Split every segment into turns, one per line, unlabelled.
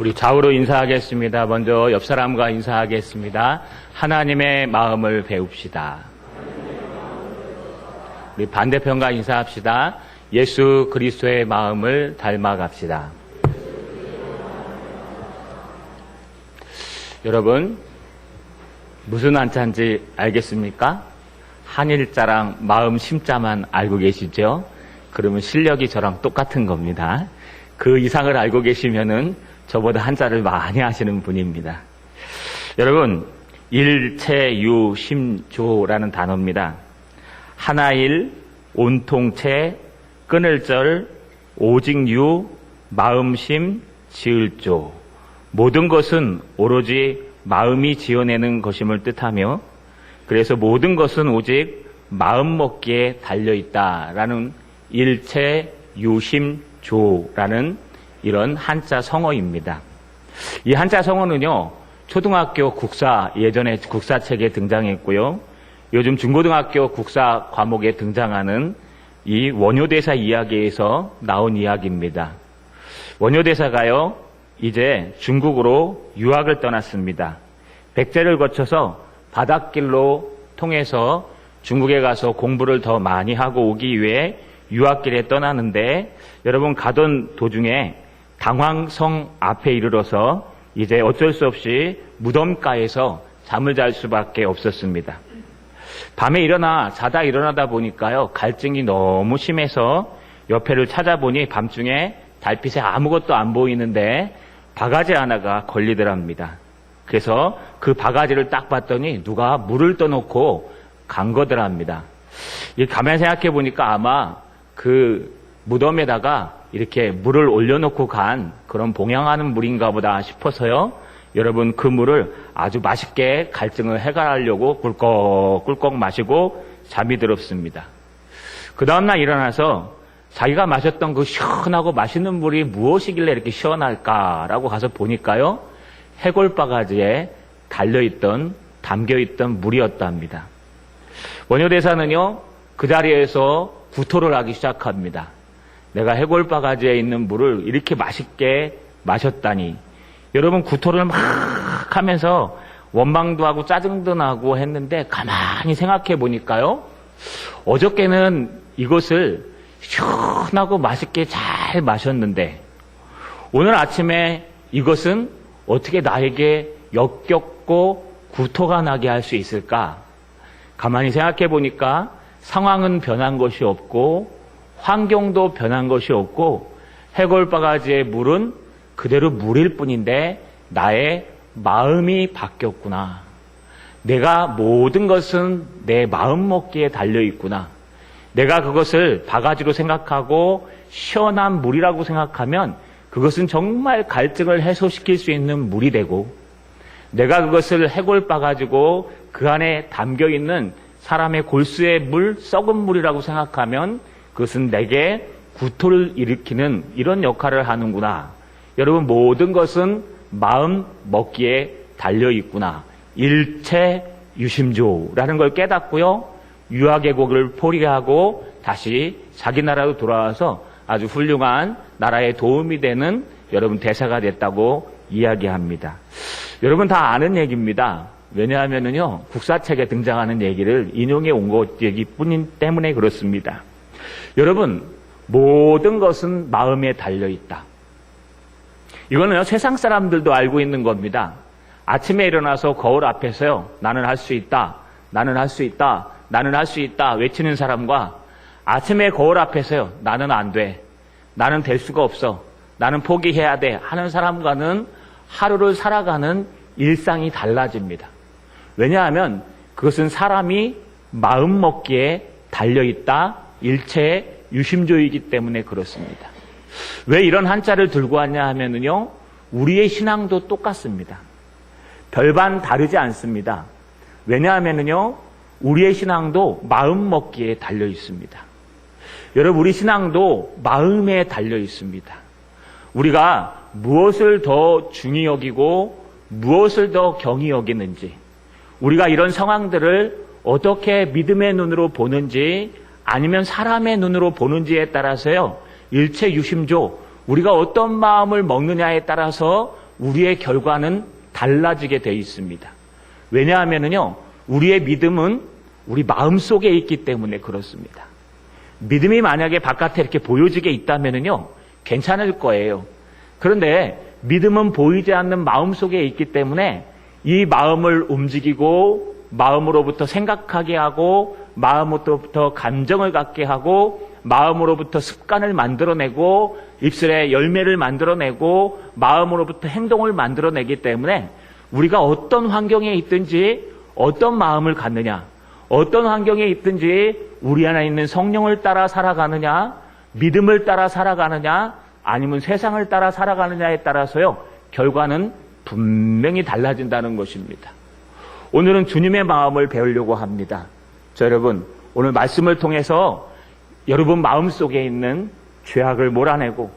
우리 좌우로 인사하겠습니다. 먼저 옆 사람과 인사하겠습니다. 하나님의 마음을 배웁시다. 우리 반대편과 인사합시다. 예수 그리스도의 마음을 닮아갑시다. 여러분, 무슨 한자인지 알겠습니까? 한일자랑 마음 심자만 알고 계시죠? 그러면 실력이 저랑 똑같은 겁니다. 그 이상을 알고 계시면은 저보다 한자를 많이 하시는 분입니다. 여러분, 일체유심조라는 단어입니다. 하나일, 온통체, 끊을절, 오직유, 마음심, 지을조. 모든 것은 오로지 마음이 지어내는 것임을 뜻하며, 그래서 모든 것은 오직 마음 먹기에 달려있다라는 일체유심조라는 이런 한자 성어입니다. 이 한자 성어는요, 초등학교 국사, 예전에 국사책에 등장했고요, 요즘 중고등학교 국사 과목에 등장하는 이 원효대사 이야기에서 나온 이야기입니다. 원효대사가요, 이제 중국으로 유학을 떠났습니다. 백제를 거쳐서 바닷길로 통해서 중국에 가서 공부를 더 많이 하고 오기 위해 유학길에 떠나는데, 여러분 가던 도중에 당황성 앞에 이르러서 이제 어쩔 수 없이 무덤가에서 잠을 잘 수밖에 없었습니다. 밤에 자다 일어나다 보니까요, 갈증이 너무 심해서 옆에를 찾아보니 밤중에 달빛에 아무것도 안 보이는데 바가지 하나가 걸리더랍니다. 그래서 그 바가지를 딱 봤더니 누가 물을 떠놓고 간 거더랍니다. 가만히 생각해 보니까 아마 그 무덤에다가 이렇게 물을 올려놓고 간 그런 봉양하는 물인가 보다 싶어서요, 여러분 그 물을 아주 맛있게 갈증을 해결하려고 꿀꺽꿀꺽 마시고 잠이 들었습니다. 그 다음날 일어나서 자기가 마셨던 그 시원하고 맛있는 물이 무엇이길래 이렇게 시원할까라고 가서 보니까요, 해골바가지에 담겨있던 물이었답니다. 원효대사는요, 그 자리에서 구토를 하기 시작합니다. 내가 해골바가지에 있는 물을 이렇게 맛있게 마셨다니. 여러분, 구토를 막 하면서 원망도 하고 짜증도 나고 했는데 가만히 생각해 보니까요, 어저께는 이것을 시원하고 맛있게 잘 마셨는데 오늘 아침에 이것은 어떻게 나에게 역겹고 구토가 나게 할 수 있을까? 가만히 생각해 보니까 상황은 변한 것이 없고 환경도 변한 것이 없고 해골바가지의 물은 그대로 물일 뿐인데 나의 마음이 바뀌었구나. 내가 모든 것은 내 마음 먹기에 달려있구나. 내가 그것을 바가지로 생각하고 시원한 물이라고 생각하면 그것은 정말 갈증을 해소시킬 수 있는 물이 되고, 내가 그것을 해골바가지고 그 안에 담겨있는 사람의 골수의 물, 썩은 물이라고 생각하면 그것은 내게 구토를 일으키는 이런 역할을 하는구나. 여러분, 모든 것은 마음 먹기에 달려있구나. 일체유심조라는 걸 깨닫고요, 유학의 곡을 포기하고 다시 자기 나라로 돌아와서 아주 훌륭한 나라에 도움이 되는 여러분 대사가 됐다고 이야기합니다. 여러분 다 아는 얘기입니다. 왜냐하면요, 국사책에 등장하는 얘기를 인용해 온 것 얘기뿐인 때문에 그렇습니다. 여러분, 모든 것은 마음에 달려있다. 이거는요, 세상 사람들도 알고 있는 겁니다. 아침에 일어나서 거울 앞에서요, 나는 할 수 있다, 나는 할 수 있다, 나는 할 수 있다 외치는 사람과 아침에 거울 앞에서요, 나는 안 돼, 나는 될 수가 없어, 나는 포기해야 돼 하는 사람과는 하루를 살아가는 일상이 달라집니다. 왜냐하면 그것은 사람이 마음 먹기에 달려있다, 일체의 유심조이기 때문에 그렇습니다. 왜 이런 한자를 들고 왔냐 하면은요, 우리의 신앙도 똑같습니다. 별반 다르지 않습니다. 왜냐하면은요, 우리의 신앙도 마음 먹기에 달려 있습니다. 여러분, 우리 신앙도 마음에 달려 있습니다. 우리가 무엇을 더 중히 여기고 무엇을 더 경히 여기는지, 우리가 이런 상황들을 어떻게 믿음의 눈으로 보는지 아니면 사람의 눈으로 보는지에 따라서요, 일체유심조, 우리가 어떤 마음을 먹느냐에 따라서 우리의 결과는 달라지게 되어 있습니다. 왜냐하면요, 우리의 믿음은 우리 마음속에 있기 때문에 그렇습니다. 믿음이 만약에 바깥에 이렇게 보여지게 있다면요, 괜찮을 거예요. 그런데 믿음은 보이지 않는 마음속에 있기 때문에 이 마음을 움직이고 마음으로부터 생각하게 하고 마음으로부터 감정을 갖게 하고 마음으로부터 습관을 만들어내고 입술에 열매를 만들어내고 마음으로부터 행동을 만들어내기 때문에 우리가 어떤 환경에 있든지 어떤 마음을 갖느냐, 어떤 환경에 있든지 우리 안에 있는 성령을 따라 살아가느냐, 믿음을 따라 살아가느냐, 아니면 세상을 따라 살아가느냐에 따라서요, 결과는 분명히 달라진다는 것입니다. 오늘은 주님의 마음을 배우려고 합니다. 여러분, 오늘 말씀을 통해서 여러분 마음속에 있는 죄악을 몰아내고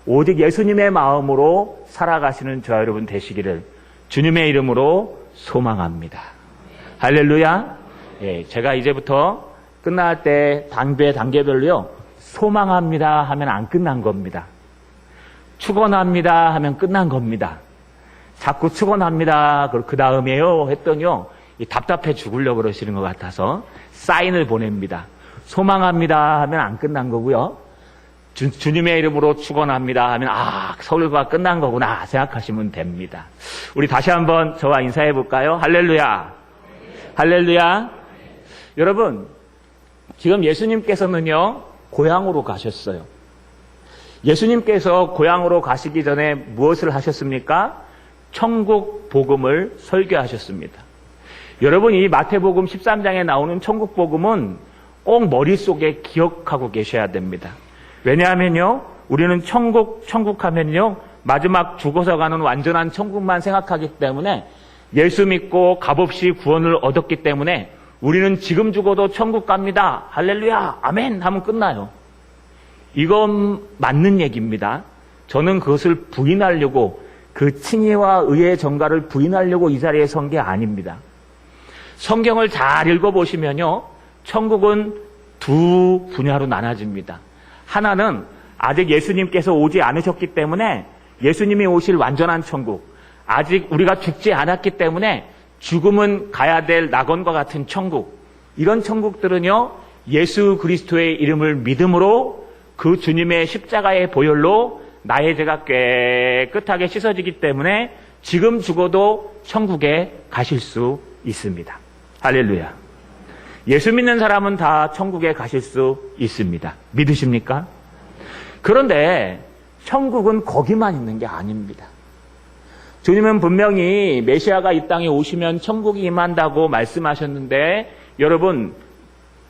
오직 예수님의 마음으로 살아가시는 저 여러분 되시기를 주님의 이름으로 소망합니다. 할렐루야. 예, 제가 이제부터 끝날 때 단계별로요, 소망합니다 하면 안 끝난 겁니다. 축원합니다 하면 끝난 겁니다. 자꾸 축원합니다 그 다음에요 했더니요, 답답해 죽으려고 그러시는 것 같아서 사인을 보냅니다. 소망합니다 하면 안 끝난 거고요. 주님의 이름으로 축원합니다 하면 설교가 끝난 거구나 생각하시면 됩니다. 우리 다시 한번 저와 인사해 볼까요? 할렐루야. 할렐루야. 여러분, 지금 예수님께서는요, 고향으로 가셨어요. 예수님께서 고향으로 가시기 전에 무엇을 하셨습니까? 천국 복음을 설교하셨습니다. 여러분, 이 마태복음 13장에 나오는 천국 복음은 꼭 머릿속에 기억하고 계셔야 됩니다. 왜냐하면요, 우리는 천국 하면요, 마지막 죽어서 가는 완전한 천국만 생각하기 때문에 예수 믿고 값없이 구원을 얻었기 때문에 우리는 지금 죽어도 천국 갑니다. 할렐루야, 아멘 하면 끝나요. 이건 맞는 얘기입니다. 저는 그것을 부인하려고, 그 칭의와 의의 정가를 부인하려고 이 자리에 선 게 아닙니다. 성경을 잘 읽어보시면요, 천국은 두 분야로 나눠집니다. 하나는 아직 예수님께서 오지 않으셨기 때문에 예수님이 오실 완전한 천국, 아직 우리가 죽지 않았기 때문에 죽음은 가야 될 낙원과 같은 천국, 이런 천국들은요, 예수 그리스도의 이름을 믿음으로 그 주님의 십자가의 보혈로 나의 죄가 깨끗하게 씻어지기 때문에 지금 죽어도 천국에 가실 수 있습니다. 할렐루야. 예수 믿는 사람은 다 천국에 가실 수 있습니다. 믿으십니까? 그런데 천국은 거기만 있는 게 아닙니다. 주님은 분명히 메시아가 이 땅에 오시면 천국이 임한다고 말씀하셨는데, 여러분,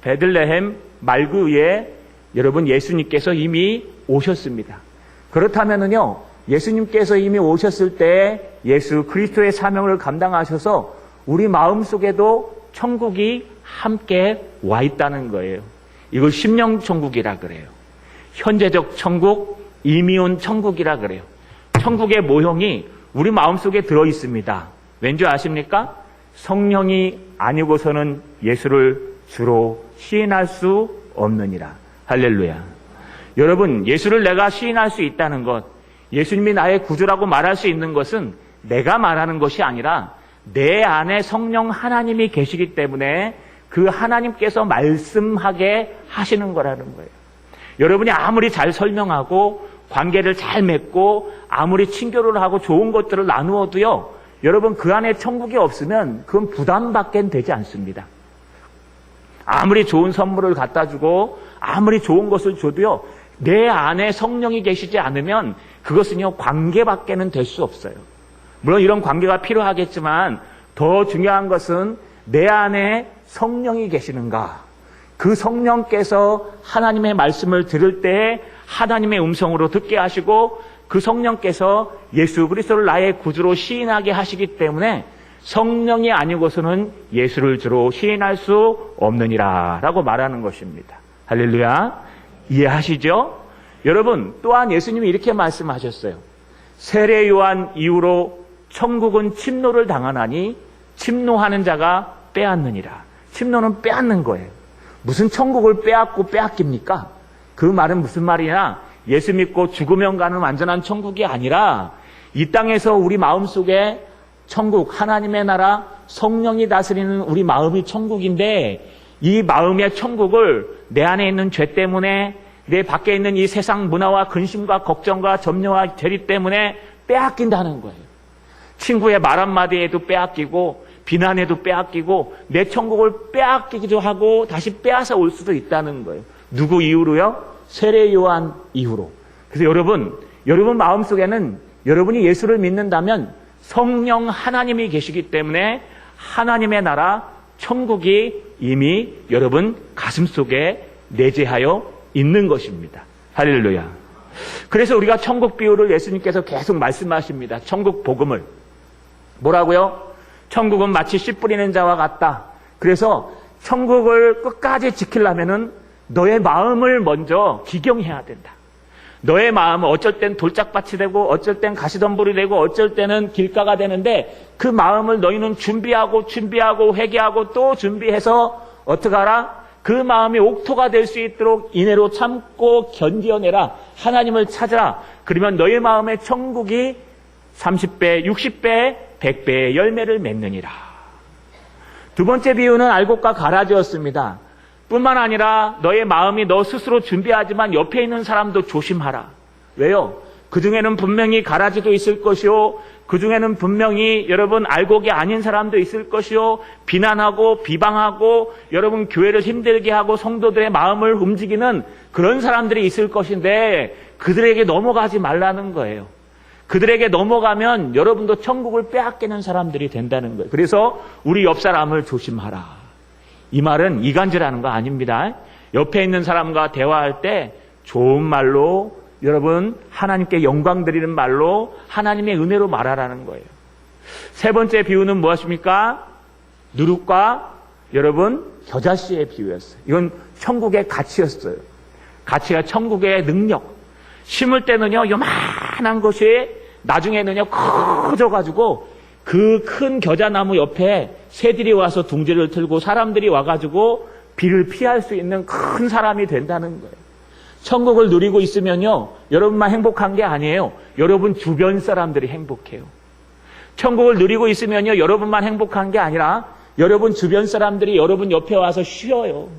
베들레헴 말구 위에 여러분 예수님께서 이미 오셨습니다. 그렇다면은요, 예수님께서 이미 오셨을 때 예수 그리스도의 사명을 감당하셔서 우리 마음속에도 천국이 함께 와 있다는 거예요. 이걸 심령천국이라 그래요. 현재적 천국, 이미 온 천국이라 그래요. 천국의 모형이 우리 마음속에 들어 있습니다. 왠지 아십니까? 성령이 아니고서는 예수를 주로 시인할 수 없느니라. 할렐루야. 여러분, 예수를 내가 시인할 수 있다는 것, 예수님이 나의 구주라고 말할 수 있는 것은 내가 말하는 것이 아니라 내 안에 성령 하나님이 계시기 때문에 그 하나님께서 말씀하게 하시는 거라는 거예요. 여러분이 아무리 잘 설명하고 관계를 잘 맺고 아무리 친교를 하고 좋은 것들을 나누어도요, 여러분 그 안에 천국이 없으면 그건 부담밖엔 되지 않습니다. 아무리 좋은 선물을 갖다 주고 아무리 좋은 것을 줘도요, 내 안에 성령이 계시지 않으면 그것은요, 관계밖에는 될 수 없어요. 물론 이런 관계가 필요하겠지만 더 중요한 것은 내 안에 성령이 계시는가, 그 성령께서 하나님의 말씀을 들을 때 하나님의 음성으로 듣게 하시고 그 성령께서 예수 그리스도를 나의 구주로 시인하게 하시기 때문에 성령이 아니고서는 예수를 주로 시인할 수 없느니라 라고 말하는 것입니다. 할렐루야. 이해하시죠? 여러분, 또한 예수님이 이렇게 말씀하셨어요. 세례 요한 이후로 천국은 침노를 당하나니 침노하는 자가 빼앗느니라. 침노는 빼앗는 거예요. 무슨 천국을 빼앗고 빼앗깁니까? 그 말은 무슨 말이냐? 예수 믿고 죽으면 가는 완전한 천국이 아니라 이 땅에서 우리 마음속에 천국, 하나님의 나라, 성령이 다스리는 우리 마음이 천국인데 이 마음의 천국을 내 안에 있는 죄 때문에 내 밖에 있는 이 세상 문화와 근심과 걱정과 점령과 죄리 때문에 빼앗긴다는 거예요. 친구의 말 한마디에도 빼앗기고 비난에도 빼앗기고 내 천국을 빼앗기기도 하고 다시 빼앗아 올 수도 있다는 거예요. 누구 이후로요? 세례 요한 이후로. 그래서 여러분 마음속에는 여러분이 예수를 믿는다면 성령 하나님이 계시기 때문에 하나님의 나라 천국이 이미 여러분 가슴속에 내재하여 있는 것입니다. 할렐루야. 그래서 우리가 천국 비유를 예수님께서 계속 말씀하십니다. 천국 복음을. 뭐라고요? 천국은 마치 씨 뿌리는 자와 같다. 그래서 천국을 끝까지 지키려면은 너의 마음을 먼저 기경해야 된다. 너의 마음은 어쩔 땐 돌짝밭이 되고 어쩔 땐 가시덤불이 되고 어쩔 때는 길가가 되는데 그 마음을 너희는 준비하고 회개하고 또 준비해서 어떻게 하라? 그 마음이 옥토가 될 수 있도록 인애로 참고 견디어내라. 하나님을 찾으라. 그러면 너의 마음의 천국이 30배, 60배, 100배의 열매를 맺느니라. 두 번째 비유는 알곡과 가라지였습니다. 뿐만 아니라 너의 마음이 너 스스로 준비하지만 옆에 있는 사람도 조심하라. 왜요? 그 중에는 분명히 가라지도 있을 것이요. 그 중에는 분명히 여러분 알곡이 아닌 사람도 있을 것이요. 비난하고 비방하고 여러분 교회를 힘들게 하고 성도들의 마음을 움직이는 그런 사람들이 있을 것인데 그들에게 넘어가지 말라는 거예요. 그들에게 넘어가면 여러분도 천국을 빼앗기는 사람들이 된다는 거예요. 그래서 우리 옆 사람을 조심하라. 이 말은 이간질하는 거 아닙니다. 옆에 있는 사람과 대화할 때 좋은 말로 여러분 하나님께 영광 드리는 말로 하나님의 은혜로 말하라는 거예요. 세 번째 비유는 무엇입니까? 누룩과 여러분 겨자씨의 비유였어요. 이건 천국의 가치였어요. 가치가 천국의 능력. 심을 때는요 요만한 것이 나중에는요 커져가지고 그 큰 겨자나무 옆에 새들이 와서 둥지를 틀고 사람들이 와가지고 비를 피할 수 있는 큰 사람이 된다는 거예요. 천국을 누리고 있으면요 여러분만 행복한 게 아니에요. 여러분 주변 사람들이 행복해요. 천국을 누리고 있으면요 여러분만 행복한 게 아니라 여러분 주변 사람들이 여러분 옆에 와서 쉬어요.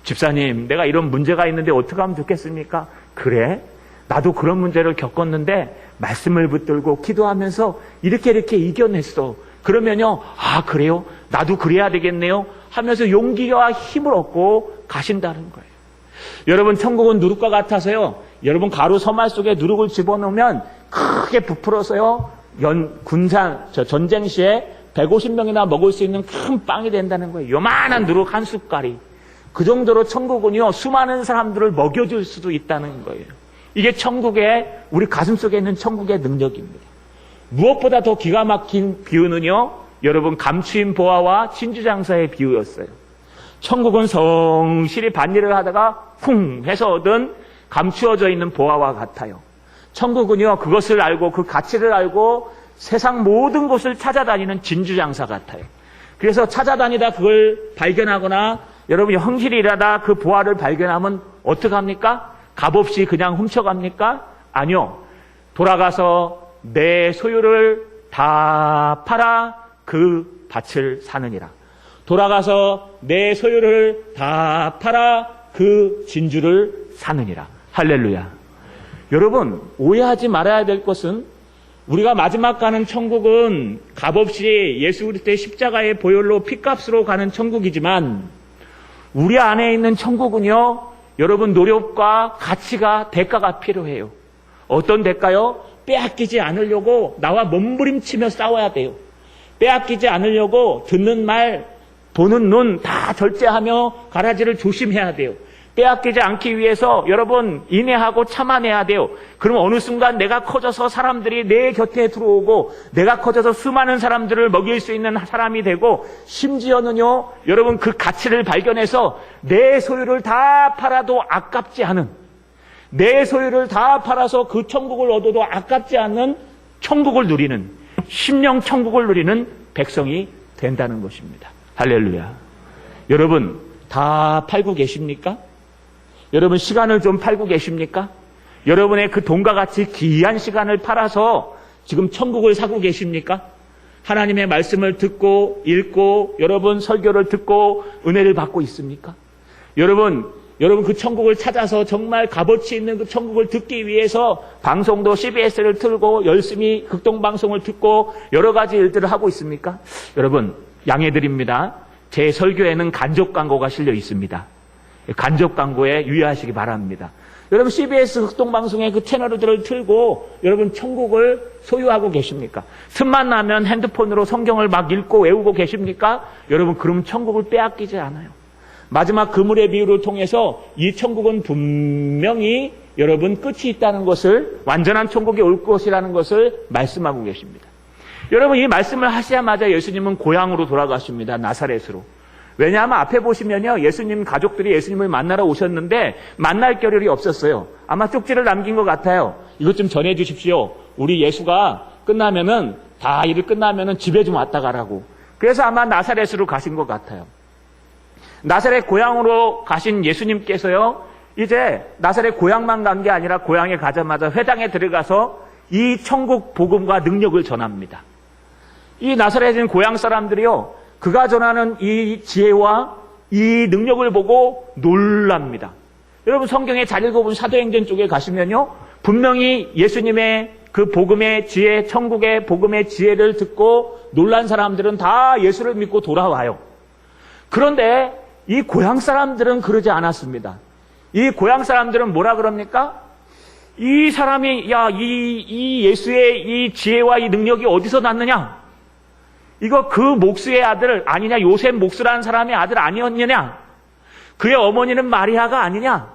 집사님, 내가 이런 문제가 있는데 어떻게 하면 좋겠습니까? 그래? 나도 그런 문제를 겪었는데 말씀을 붙들고 기도하면서 이렇게 이겨냈어. 그러면요, 아 그래요? 나도 그래야 되겠네요 하면서 용기와 힘을 얻고 가신다는 거예요. 여러분 천국은 누룩과 같아서요. 여러분 가루 서말 속에 누룩을 집어넣으면 크게 부풀어서요. 전쟁 시에 150명이나 먹을 수 있는 큰 빵이 된다는 거예요. 요만한 누룩 한 숟갈이. 그 정도로 천국은요 수많은 사람들을 먹여줄 수도 있다는 거예요. 이게 천국의 우리 가슴속에 있는 천국의 능력입니다. 무엇보다 더 기가 막힌 비유는요 여러분 감추인 보화와 진주장사의 비유였어요. 천국은 성실히 밭일을 하다가 쿵 해서 얻은 감추어져 있는 보화와 같아요. 천국은요 그것을 알고 그 가치를 알고 세상 모든 곳을 찾아다니는 진주장사 같아요. 그래서 찾아다니다 그걸 발견하거나 여러분이 성실히 일하다 그 보화를 발견하면 어떡합니까? 값없이 그냥 훔쳐갑니까? 아니요. 돌아가서 내 소유를 다 팔아 그 밭을 사느니라. 돌아가서 내 소유를 다 팔아 그 진주를 사느니라. 할렐루야. 여러분 오해하지 말아야 될 것은 우리가 마지막 가는 천국은 값없이 예수 그리스도의 십자가의 보혈로 피값으로 가는 천국이지만 우리 안에 있는 천국은요 여러분 노력과 가치가 대가가 필요해요. 어떤 대가요? 빼앗기지 않으려고 나와 몸부림치며 싸워야 돼요. 빼앗기지 않으려고 듣는 말, 보는 눈 다 절제하며 가라지를 조심해야 돼요. 빼앗기지 않기 위해서 여러분 인내하고 참아내야 돼요. 그럼 어느 순간 내가 커져서 사람들이 내 곁에 들어오고 내가 커져서 수많은 사람들을 먹일 수 있는 사람이 되고 심지어는요 여러분 그 가치를 발견해서 내 소유를 다 팔아도 아깝지 않은 내 소유를 다 팔아서 그 천국을 얻어도 아깝지 않은 천국을 누리는 심령 천국을 누리는 백성이 된다는 것입니다. 할렐루야. 여러분 다 팔고 계십니까? 여러분 시간을 좀 팔고 계십니까? 여러분의 그 돈과 같이 귀한 시간을 팔아서 지금 천국을 사고 계십니까? 하나님의 말씀을 듣고 읽고 여러분 설교를 듣고 은혜를 받고 있습니까? 여러분 그 천국을 찾아서 정말 값어치 있는 그 천국을 듣기 위해서 방송도 CBS를 틀고 열심히 극동방송을 듣고 여러 가지 일들을 하고 있습니까? 여러분 양해드립니다. 제 설교에는 간접 광고가 실려 있습니다. 간접 광고에 유의하시기 바랍니다. 여러분 CBS 극동방송의 그 채널들을 틀고 여러분 천국을 소유하고 계십니까? 틈만 나면 핸드폰으로 성경을 막 읽고 외우고 계십니까? 여러분 그럼 천국을 빼앗기지 않아요. 마지막 그물의 비유를 통해서 이 천국은 분명히 여러분 끝이 있다는 것을, 완전한 천국이 올 것이라는 것을 말씀하고 계십니다. 여러분 이 말씀을 하시자마자 예수님은 고향으로 돌아가십니다. 나사렛으로. 왜냐하면 앞에 보시면요, 예수님 가족들이 예수님을 만나러 오셨는데 만날 겨를이 없었어요. 아마 쪽지를 남긴 것 같아요. 이것 좀 전해 주십시오. 우리 예수가 끝나면은, 다 일을 끝나면은 집에 좀 왔다 가라고. 그래서 아마 나사렛으로 가신 것 같아요. 나사렛 고향으로 가신 예수님께서요, 이제 나사렛 고향만 간 게 아니라 고향에 가자마자 회당에 들어가서 이 천국 복음과 능력을 전합니다. 이 나사렛인 고향 사람들이요, 그가 전하는 이 지혜와 이 능력을 보고 놀랍니다. 여러분 성경에 잘 읽어본 사도행전 쪽에 가시면요, 분명히 예수님의 그 복음의 지혜, 천국의 복음의 지혜를 듣고 놀란 사람들은 다 예수를 믿고 돌아와요. 그런데 이 고향 사람들은 그러지 않았습니다. 이 고향 사람들은 뭐라 그럽니까? 이 사람이, 이 예수의 이 지혜와 이 능력이 어디서 났느냐? 이거 그 목수의 아들 아니냐? 요셉 목수라는 사람의 아들 아니었느냐? 그의 어머니는 마리아가 아니냐?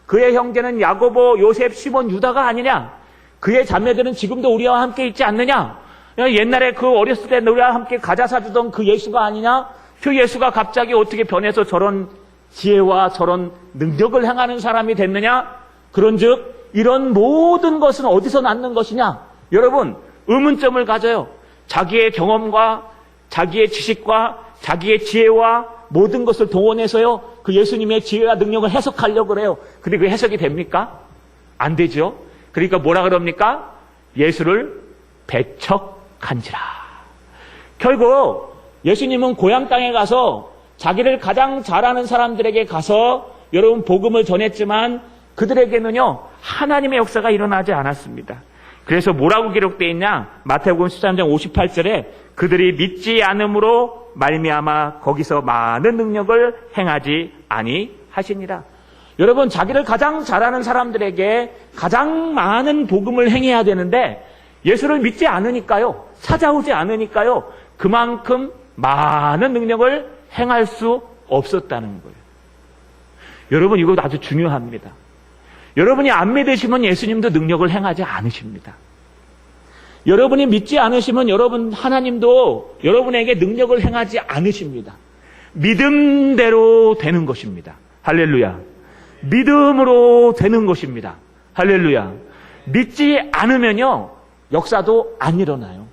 그의 형제는 야고보, 요셉, 시몬, 유다가 아니냐? 그의 자매들은 지금도 우리와 함께 있지 않느냐? 옛날에 그 어렸을 때 우리와 함께 과자 사주던 그 예수가 아니냐? 그 예수가 갑자기 어떻게 변해서 저런 지혜와 저런 능력을 행하는 사람이 됐느냐? 그런즉 이런 모든 것은 어디서 낳는 것이냐? 여러분 의문점을 가져요. 자기의 경험과 자기의 지식과 자기의 지혜와 모든 것을 동원해서요, 그 예수님의 지혜와 능력을 해석하려고 그래요. 근데 그 해석이 됩니까? 안 되죠. 그러니까 뭐라 그럽니까? 예수를 배척한지라. 결국 예수님은 고향 땅에 가서 자기를 가장 잘 아는 사람들에게 가서 여러분 복음을 전했지만 그들에게는요, 하나님의 역사가 일어나지 않았습니다. 그래서 뭐라고 기록되어 있냐? 마태복음 13장 58절에 그들이 믿지 않음으로 말미암아 거기서 많은 능력을 행하지 아니하시니라. 여러분 자기를 가장 잘 아는 사람들에게 가장 많은 복음을 행해야 되는데 예수를 믿지 않으니까요, 찾아오지 않으니까요, 그만큼 많은 능력을 행할 수 없었다는 거예요. 여러분 이거 아주 중요합니다. 여러분이 안 믿으시면 예수님도 능력을 행하지 않으십니다. 여러분이 믿지 않으시면 여러분 하나님도 여러분에게 능력을 행하지 않으십니다. 믿음대로 되는 것입니다. 할렐루야. 믿음으로 되는 것입니다. 할렐루야. 믿지 않으면요, 역사도 안 일어나요.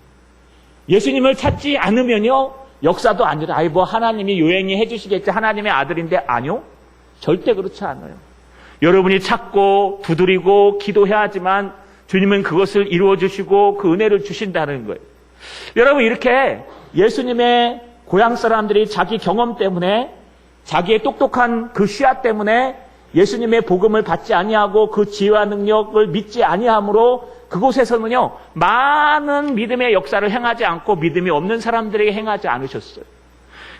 예수님을 찾지 않으면요, 역사도 안 일어나요. 뭐 하나님이 요행이 해주시겠지, 하나님의 아들인데. 아니요, 절대 그렇지 않아요. 여러분이 찾고 두드리고 기도해야 하지만 주님은 그것을 이루어주시고 그 은혜를 주신다는 거예요. 여러분 이렇게 예수님의 고향 사람들이 자기 경험 때문에, 자기의 똑똑한 그 씨앗 때문에 예수님의 복음을 받지 아니하고 그 지혜와 능력을 믿지 아니함으로 그곳에서는요, 많은 믿음의 역사를 행하지 않고 믿음이 없는 사람들에게 행하지 않으셨어요.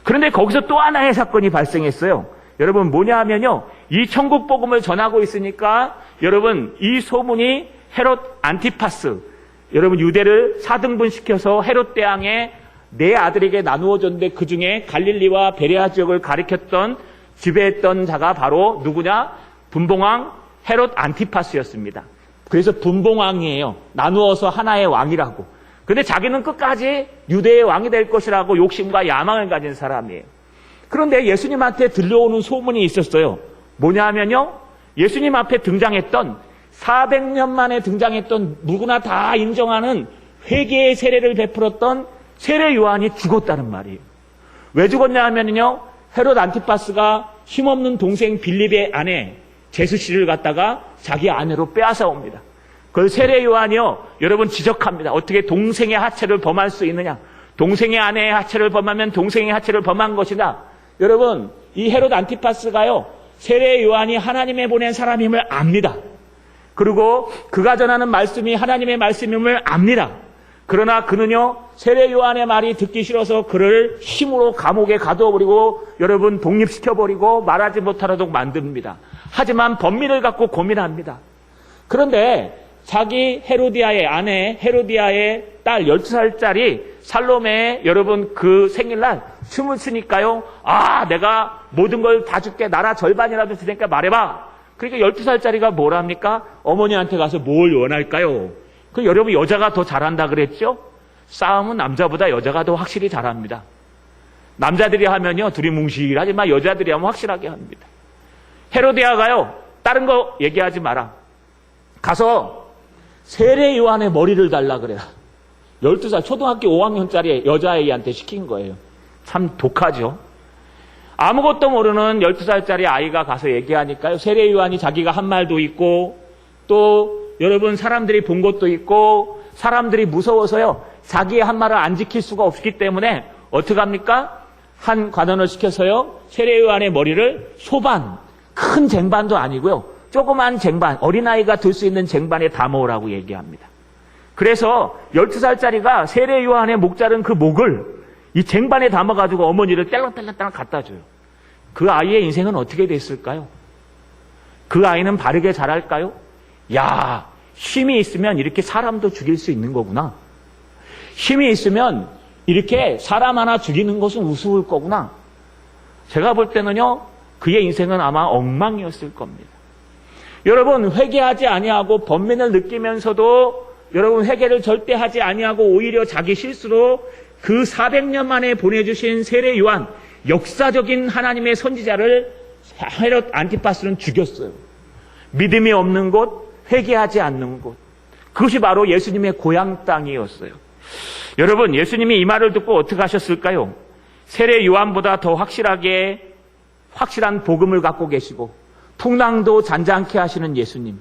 그런데 거기서 또 하나의 사건이 발생했어요. 여러분 뭐냐 하면요, 이 천국 복음을 전하고 있으니까 여러분 이 소문이 헤롯 안티파스, 여러분 유대를 4등분 시켜서 헤롯 대왕의 4아들에게 나누어졌는데 그 중에 갈릴리와 베레아 지역을 가리켰던, 지배했던 자가 바로 누구냐? 분봉왕 헤롯 안티파스였습니다. 그래서 분봉왕이에요. 나누어서 하나의 왕이라고. 근데 자기는 끝까지 유대의 왕이 될 것이라고 욕심과 야망을 가진 사람이에요. 그런데 예수님한테 들려오는 소문이 있었어요. 뭐냐 하면요, 예수님 앞에 등장했던 400년 만에 등장했던 누구나 다 인정하는 회개의 세례를 베풀었던 세례 요한이 죽었다는 말이에요. 왜 죽었냐 하면요, 헤롯 안티파스가 힘없는 동생 빌립의 아내 제수씨를 갖다가 자기 아내로 빼앗아 옵니다. 그 세례 요한이요, 여러분 지적합니다. 어떻게 동생의 하체를 범할 수 있느냐? 동생의 아내의 하체를 범하면 동생의 하체를 범한 것이다. 여러분, 이 헤롯 안티파스가요, 세례 요한이 하나님의 보낸 사람임을 압니다. 그리고 그가 전하는 말씀이 하나님의 말씀임을 압니다. 그러나 그는요, 세례 요한의 말이 듣기 싫어서 그를 힘으로 감옥에 가둬버리고 여러분 독립시켜버리고 말하지 못하도록 만듭니다. 하지만 법미를 갖고 고민합니다. 그런데 자기 헤로디아의 아내 헤로디아의 딸 12살짜리 살로메의 여러분 그 생일날 춤을 추니까요, 아, 내가 모든 걸 다 줄게, 나라 절반이라도 주니까 말해봐. 그러니까 12살짜리가 뭘 합니까? 어머니한테 가서 뭘 원할까요? 그 여러분 여자가 더 잘한다 그랬죠? 싸움은 남자보다 여자가 더 확실히 잘합니다. 남자들이 하면요 둘이 뭉실하지만 여자들이 하면 확실하게 합니다. 헤로디아가요, 다른 거 얘기하지 마라. 가서 세례 요한의 머리를 달라 그래라. 12살 초등학교 5학년짜리 여자아이한테 시킨 거예요. 참 독하죠. 아무것도 모르는 12살짜리 아이가 가서 얘기하니까요, 세례 요한이 자기가 한 말도 있고 또 여러분 사람들이 본 것도 있고 사람들이 무서워서요 자기의 한 말을 안 지킬 수가 없기 때문에 어떡합니까? 한 관원을 시켜서요 세례 요한의 머리를 소반, 큰 쟁반도 아니고요 조그만 쟁반, 어린아이가 들 수 있는 쟁반에 담아오라고 얘기합니다. 그래서 12살짜리가 세례 요한의 목 자른 그 목을 이 쟁반에 담아가지고 어머니를 딸랑딸랑딸랑 갖다 줘요. 그 아이의 인생은 어떻게 됐을까요? 그 아이는 바르게 자랄까요? 야, 힘이 있으면 이렇게 사람도 죽일 수 있는 거구나. 힘이 있으면 이렇게 사람 하나 죽이는 것은 우스울 거구나. 제가 볼 때는요, 그의 인생은 아마 엉망이었을 겁니다. 여러분, 회개하지 아니하고 번민을 느끼면서도 여러분 회개를 절대 하지 아니하고 오히려 자기 실수로 그 400년 만에 보내주신 세례 요한, 역사적인 하나님의 선지자를 헤롯 안티파스는 죽였어요. 믿음이 없는 곳, 회개하지 않는 곳. 그것이 바로 예수님의 고향 땅이었어요. 여러분, 예수님이 이 말을 듣고 어떻게 하셨을까요? 세례 요한보다 더 확실한 복음을 갖고 계시고 풍랑도 잔잔케 하시는 예수님,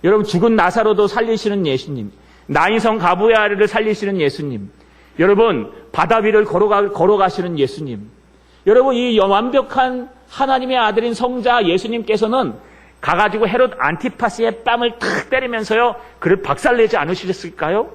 여러분 죽은 나사로도 살리시는 예수님, 나인성 가부의 아이를 살리시는 예수님, 여러분 바다 위를 걸어가시는 예수님, 여러분 이 완벽한 하나님의 아들인 성자 예수님께서는 가가지고 헤롯 안티파스의 뺨을 탁 때리면서요 그를 박살내지 않으셨을까요?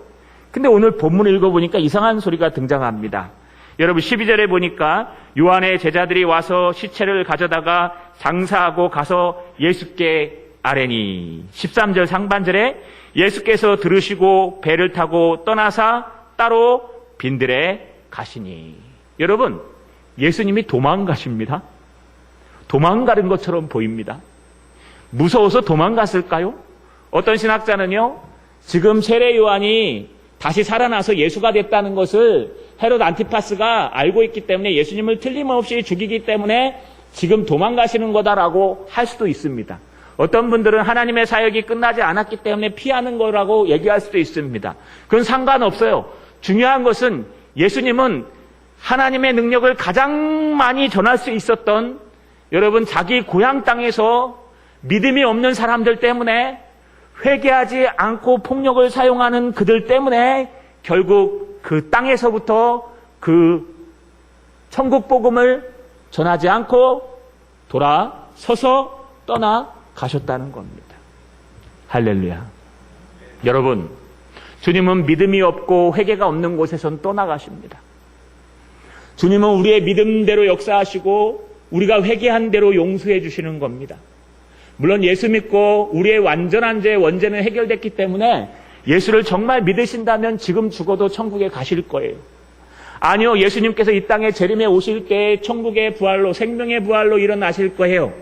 근데 오늘 본문을 읽어보니까 이상한 소리가 등장합니다. 여러분 12절에 보니까 요한의 제자들이 와서 시체를 가져다가 장사하고 가서 예수께 아뢰니, 13절 상반절에 예수께서 들으시고 배를 타고 떠나사 따로 빈들에 가시니. 여러분, 예수님이 도망가십니다. 도망가는 것처럼 보입니다. 무서워서 도망갔을까요? 어떤 신학자는요, 지금 세례 요한이 다시 살아나서 예수가 됐다는 것을 헤롯 안티파스가 알고 있기 때문에 예수님을 틀림없이 죽이기 때문에 지금 도망가시는 거다라고 할 수도 있습니다. 어떤 분들은 하나님의 사역이 끝나지 않았기 때문에 피하는 거라고 얘기할 수도 있습니다. 그건 상관없어요. 중요한 것은 예수님은 하나님의 능력을 가장 많이 전할 수 있었던 여러분 자기 고향 땅에서 믿음이 없는 사람들 때문에 회개하지 않고 폭력을 사용하는 그들 때문에 결국 그 땅에서부터 그 천국 복음을 전하지 않고 돌아서서 떠나가셨다는 겁니다. 할렐루야. 여러분, 주님은 믿음이 없고 회개가 없는 곳에선 떠나가십니다. 주님은 우리의 믿음대로 역사하시고 우리가 회개한 대로 용서해 주시는 겁니다. 물론 예수 믿고 우리의 완전한 죄 원죄는 해결됐기 때문에 예수를 정말 믿으신다면 지금 죽어도 천국에 가실 거예요. 아니요, 예수님께서 이 땅에 재림에 오실 때 천국의 부활로, 생명의 부활로 일어나실 거예요.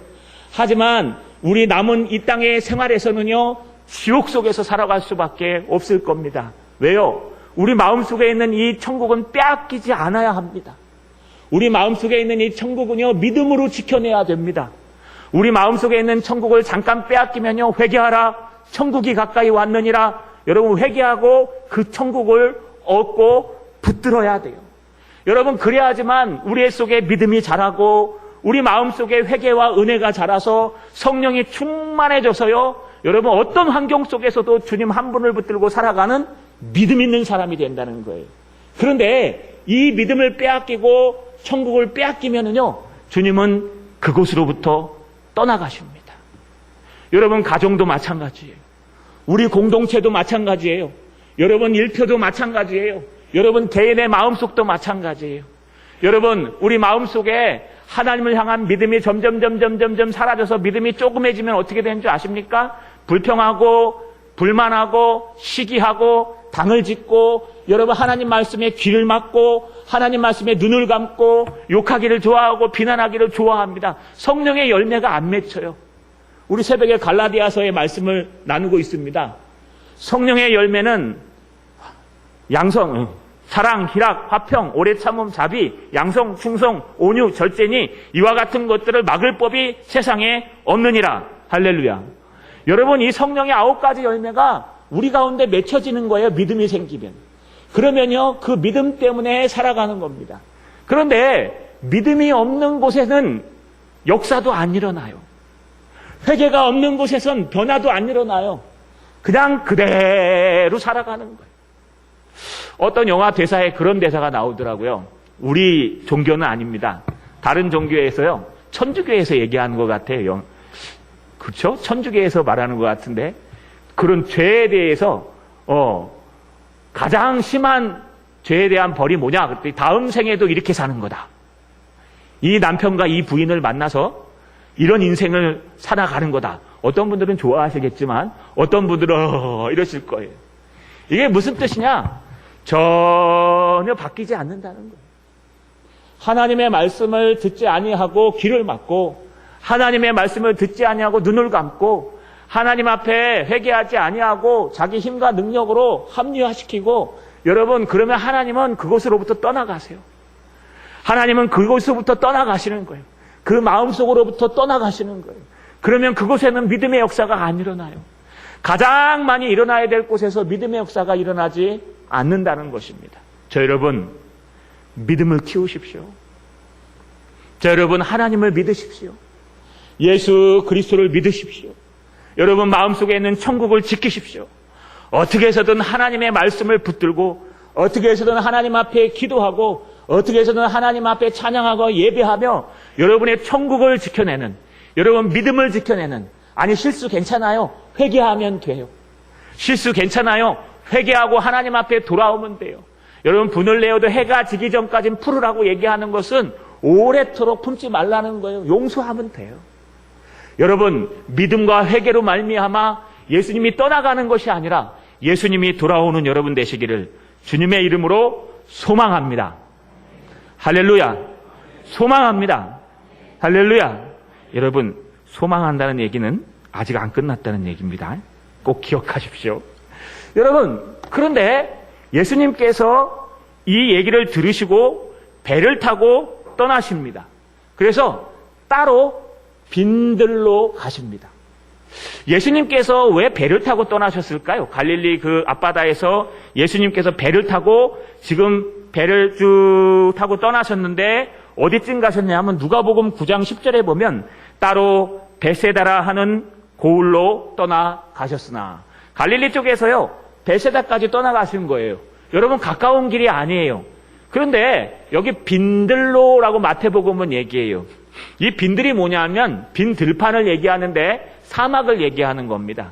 하지만 우리 남은 이 땅의 생활에서는요, 지옥 속에서 살아갈 수밖에 없을 겁니다. 왜요? 우리 마음속에 있는 이 천국은 빼앗기지 않아야 합니다. 우리 마음속에 있는 이 천국은요, 믿음으로 지켜내야 됩니다. 우리 마음속에 있는 천국을 잠깐 빼앗기면요, 회개하라, 천국이 가까이 왔느니라. 여러분 회개하고 그 천국을 얻고 붙들어야 돼요. 여러분 그래야지만 우리 속에 믿음이 자라고 우리 마음속에 회개와 은혜가 자라서 성령이 충만해져서요, 여러분 어떤 환경 속에서도 주님 한 분을 붙들고 살아가는 믿음 있는 사람이 된다는 거예요. 그런데 이 믿음을 빼앗기고 천국을 빼앗기면은요, 주님은 그곳으로부터 떠나가십니다. 여러분 가정도 마찬가지예요. 우리 공동체도 마찬가지예요. 여러분 일터도 마찬가지예요. 여러분 개인의 마음속도 마찬가지예요. 여러분 우리 마음속에 하나님을 향한 믿음이 점점 사라져서 믿음이 조금해지면 어떻게 되는 줄 아십니까? 불평하고 불만하고 시기하고 당을 짓고, 여러분 하나님 말씀에 귀를 막고 하나님 말씀에 눈을 감고 욕하기를 좋아하고 비난하기를 좋아합니다. 성령의 열매가 안 맺혀요. 우리 새벽에 갈라디아서의 말씀을 나누고 있습니다. 성령의 열매는 양성, 사랑, 희락, 화평, 오래 참음, 자비, 양성, 충성, 온유, 절제니 이와 같은 것들을 막을 법이 세상에 없느니라. 할렐루야. 여러분 이 성령의 9가지 열매가 우리 가운데 맺혀지는 거예요. 믿음이 생기면. 그러면요 그 믿음 때문에 살아가는 겁니다. 그런데 믿음이 없는 곳에는 역사도 안 일어나요. 회개가 없는 곳에선 변화도 안 일어나요. 그냥 그대로 살아가는 거예요. 어떤 영화 대사에 그런 대사가 나오더라고요. 우리 종교는 아닙니다. 다른 종교에서요, 천주교에서 얘기하는 것 같아요. 그렇죠? 천주교에서 말하는 것 같은데, 그런 죄에 대해서 가장 심한 죄에 대한 벌이 뭐냐? 그랬더니 다음 생에도 이렇게 사는 거다. 이 남편과 이 부인을 만나서 이런 인생을 살아가는 거다. 어떤 분들은 좋아하시겠지만 어떤 분들은 이러실 거예요. 이게 무슨 뜻이냐? 전혀 바뀌지 않는다는 거예요. 하나님의 말씀을 듣지 아니하고 귀를 막고, 하나님의 말씀을 듣지 아니하고 눈을 감고, 하나님 앞에 회개하지 아니하고 자기 힘과 능력으로 합리화시키고, 여러분 그러면 하나님은 그곳으로부터 떠나가세요. 하나님은 그곳으로부터 떠나가시는 거예요. 그 마음속으로부터 떠나가시는 거예요. 그러면 그곳에는 믿음의 역사가 안 일어나요. 가장 많이 일어나야 될 곳에서 믿음의 역사가 일어나지 않는다는 것입니다. 저 여러분 믿음을 키우십시오. 저 여러분 하나님을 믿으십시오. 예수 그리스도를 믿으십시오. 여러분 마음속에 있는 천국을 지키십시오. 어떻게 해서든 하나님의 말씀을 붙들고, 어떻게 해서든 하나님 앞에 기도하고, 어떻게 해서든 하나님 앞에 찬양하고 예배하며 여러분의 천국을 지켜내는, 여러분 믿음을 지켜내는, 아니 실수 괜찮아요. 회개하면 돼요. 실수 괜찮아요. 회개하고 하나님 앞에 돌아오면 돼요. 여러분 분을 내어도 해가 지기 전까지는 풀으라고 얘기하는 것은 오래도록 품지 말라는 거예요. 용서하면 돼요. 여러분 믿음과 회개로 말미암아 예수님이 떠나가는 것이 아니라 예수님이 돌아오는 여러분 되시기를 주님의 이름으로 소망합니다. 할렐루야. 소망합니다. 할렐루야. 여러분 소망한다는 얘기는 아직 안 끝났다는 얘기입니다. 꼭 기억하십시오. 여러분 그런데 예수님께서 이 얘기를 들으시고 배를 타고 떠나십니다. 그래서 따로 빈들로 가십니다. 예수님께서 왜 배를 타고 떠나셨을까요? 갈릴리 그 앞바다에서 예수님께서 배를 타고 지금 배를 쭉 타고 떠나셨는데 어디쯤 가셨냐면 누가복음 9장 10절에 보면 따로 베세다라 하는 고을로 떠나가셨으나, 갈릴리 쪽에서요 베세다까지 떠나가신 거예요. 여러분 가까운 길이 아니에요. 그런데 여기 빈들로라고 마태복음은 얘기해요. 이 빈들이 뭐냐면 빈 들판을 얘기하는데 사막을 얘기하는 겁니다.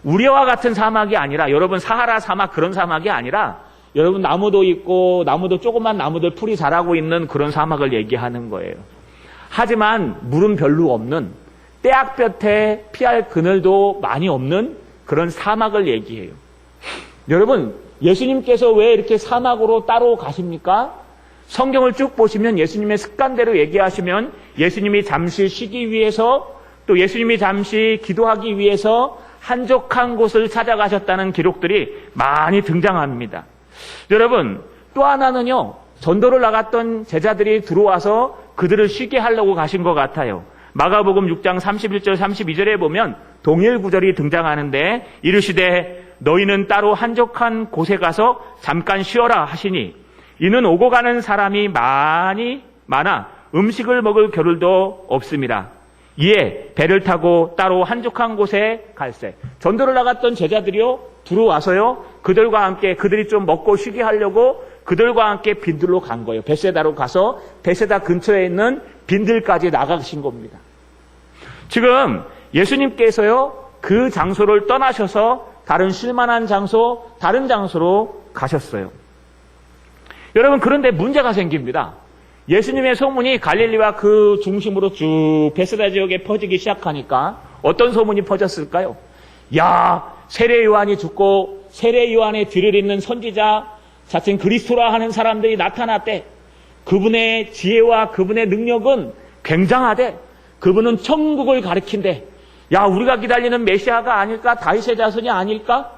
우리와 같은 사막이 아니라, 여러분 사하라 사막 그런 사막이 아니라, 여러분 나무도 있고 나무도 조그만 나무들 풀이 자라고 있는 그런 사막을 얘기하는 거예요. 하지만 물은 별로 없는, 떼약볕에 피할 그늘도 많이 없는 그런 사막을 얘기해요. 여러분 예수님께서 왜 이렇게 사막으로 따로 가십니까? 성경을 쭉 보시면 예수님의 습관대로 얘기하시면 예수님이 잠시 쉬기 위해서, 또 예수님이 잠시 기도하기 위해서 한적한 곳을 찾아가셨다는 기록들이 많이 등장합니다. 여러분 또 하나는요, 전도를 나갔던 제자들이 들어와서 그들을 쉬게 하려고 가신 것 같아요. 마가복음 6장 31절 32절에 보면 동일 구절이 등장하는데, 이르시되 너희는 따로 한적한 곳에 가서 잠깐 쉬어라 하시니, 이는 오고 가는 사람이 많아 음식을 먹을 겨를도 없습니다. 이에 배를 타고 따로 한적한 곳에 갈새. 전도를 나갔던 제자들이요, 들어와서요, 그들과 함께, 그들이 좀 먹고 쉬게 하려고 그들과 함께 빈들로 간 거예요. 벳세다로 가서 벳세다 근처에 있는 빈들까지 나가신 겁니다. 지금 예수님께서요, 그 장소를 떠나셔서 다른 쉴만한 장소, 다른 장소로 가셨어요. 여러분, 그런데 문제가 생깁니다. 예수님의 소문이 갈릴리와 그 중심으로 쭉 벳세다 지역에 퍼지기 시작하니까 어떤 소문이 퍼졌을까요? 야, 세례 요한이 죽고 세례 요한의 뒤를 잇는 선지자 자칭 그리스도라 하는 사람들이 나타났대. 그분의 지혜와 그분의 능력은 굉장하대. 그분은 천국을 가리킨대. 야, 우리가 기다리는 메시아가 아닐까? 다윗의 자손이 아닐까?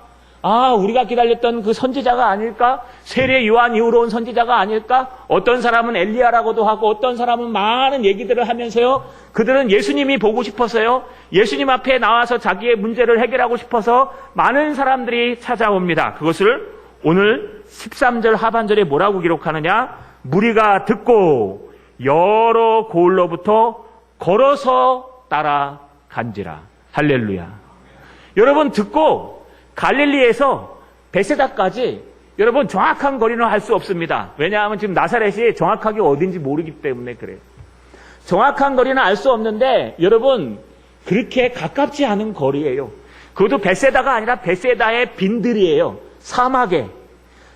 아, 우리가 기다렸던 그 선지자가 아닐까? 세례 요한 이후로 온 선지자가 아닐까? 어떤 사람은 엘리야라고도 하고 어떤 사람은 많은 얘기들을 하면서요, 그들은 예수님이 보고 싶어서요, 예수님 앞에 나와서 자기의 문제를 해결하고 싶어서 많은 사람들이 찾아옵니다. 그것을 오늘 13절 하반절에 뭐라고 기록하느냐? 무리가 듣고 여러 고을로부터 걸어서 따라간지라. 할렐루야. 여러분, 듣고 갈릴리에서 벳세다까지 여러분 정확한 거리는 할 수 없습니다. 왜냐하면 지금 나사렛이 정확하게 어딘지 모르기 때문에 그래요. 정확한 거리는 알 수 없는데 여러분 그렇게 가깝지 않은 거리예요. 그것도 벳세다가 아니라 벳세다의 빈들이에요.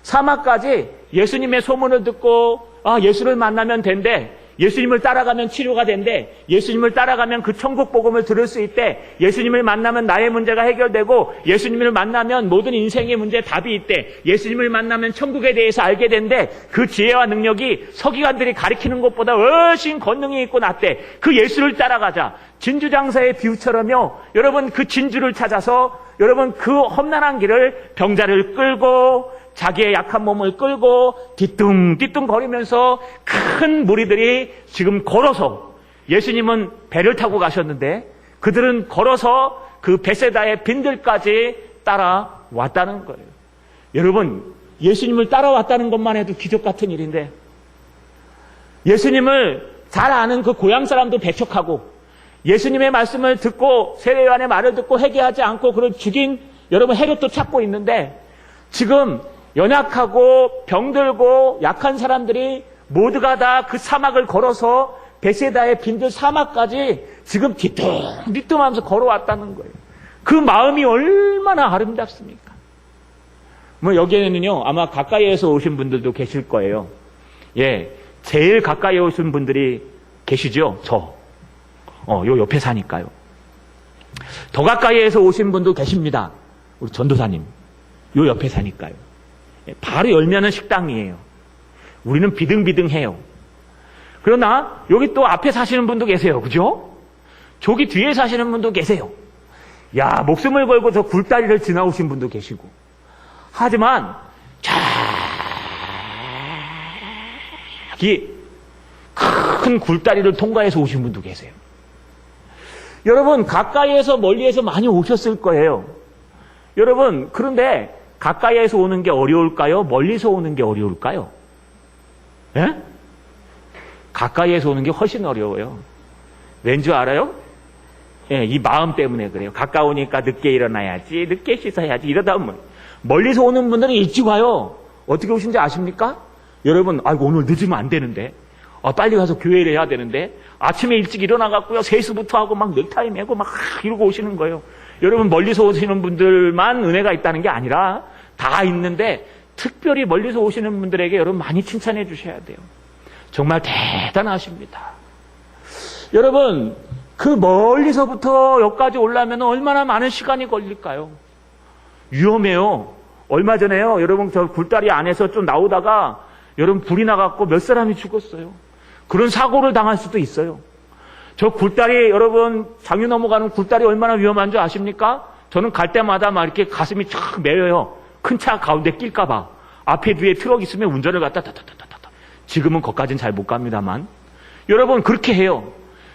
사막까지 예수님의 소문을 듣고 예수를 만나면 된대. 예수님을 따라가면 치료가 된대. 예수님을 따라가면 그 천국 복음을 들을 수 있대. 예수님을 만나면 나의 문제가 해결되고 예수님을 만나면 모든 인생의 문제에 답이 있대. 예수님을 만나면 천국에 대해서 알게 된대. 그 지혜와 능력이 서기관들이 가리키는 것보다 훨씬 권능이 있고 낫대. 그 예수를 따라가자. 진주장사의 비유처럼요. 여러분 그 진주를 찾아서 여러분 그 험난한 길을 병자를 끌고 자기의 약한 몸을 끌고 뒤뚱뒤뚱 거리면서 큰 무리들이 지금 걸어서, 예수님은 배를 타고 가셨는데 그들은 걸어서 그 벳세다의 빈들까지 따라왔다는 거예요. 여러분, 예수님을 따라왔다는 것만 해도 기적 같은 일인데, 예수님을 잘 아는 그 고향 사람도 배척하고 예수님의 말씀을 듣고 세례 요한의 말을 듣고 회개하지 않고 그를 죽인 여러분 헤롯도 찾고 있는데, 지금 연약하고 병들고 약한 사람들이 모두가 다 그 사막을 걸어서 벳세다의 빈들 사막까지 지금 뒤뚱뒤뚱하면서 걸어왔다는 거예요. 그 마음이 얼마나 아름답습니까? 뭐 여기에는요 아마 가까이에서 오신 분들도 계실 거예요. 예, 제일 가까이 오신 분들이 계시죠. 요 옆에 사니까요. 더 가까이에서 오신 분도 계십니다. 우리 전도사님, 요 옆에 사니까요. 바로 열면은 식당이에요. 우리는 비등비등해요. 그러나 여기 또 앞에 사시는 분도 계세요. 그죠? 저기 뒤에 사시는 분도 계세요. 야, 목숨을 걸고 저 굴다리를 지나오신 분도 계시고. 하지만 저기 큰 굴다리를 통과해서 오신 분도 계세요. 여러분 가까이에서 멀리에서 많이 오셨을 거예요. 여러분 그런데 가까이에서 오는 게 어려울까요? 멀리서 오는 게 어려울까요? 예? 가까이에서 오는 게 훨씬 어려워요. 왠지 알아요? 예, 이 마음 때문에 그래요. 가까우니까 늦게 일어나야지, 늦게 씻어야지 이러다 보면 멀리서 오는 분들은 일찍 와요. 어떻게 오신지 아십니까? 여러분, 아이고 오늘 늦으면 안 되는데, 빨리 가서 교회를 해야 되는데, 아침에 일찍 일어나갖고요 3시부터 하고 막 넥타이 매고 막 이러고 오시는 거예요. 여러분 멀리서 오시는 분들만 은혜가 있다는 게 아니라 다 있는데 특별히 멀리서 오시는 분들에게 여러분 많이 칭찬해 주셔야 돼요. 정말 대단하십니다. 여러분 그 멀리서부터 여기까지 오려면 얼마나 많은 시간이 걸릴까요? 위험해요. 얼마 전에요 여러분 저 굴다리 안에서 좀 나오다가 여러분 불이 나갖고 몇 사람이 죽었어요. 그런 사고를 당할 수도 있어요. 저 굴다리 여러분 장유 넘어가는 굴다리 얼마나 위험한 줄 아십니까? 저는 갈 때마다 막 이렇게 가슴이 촥 메여요. 큰 차 가운데 낄까봐. 앞에 뒤에 트럭 있으면 운전을 갖다 타타타타타. 지금은 거기까지는 잘 못 갑니다만 여러분 그렇게 해요.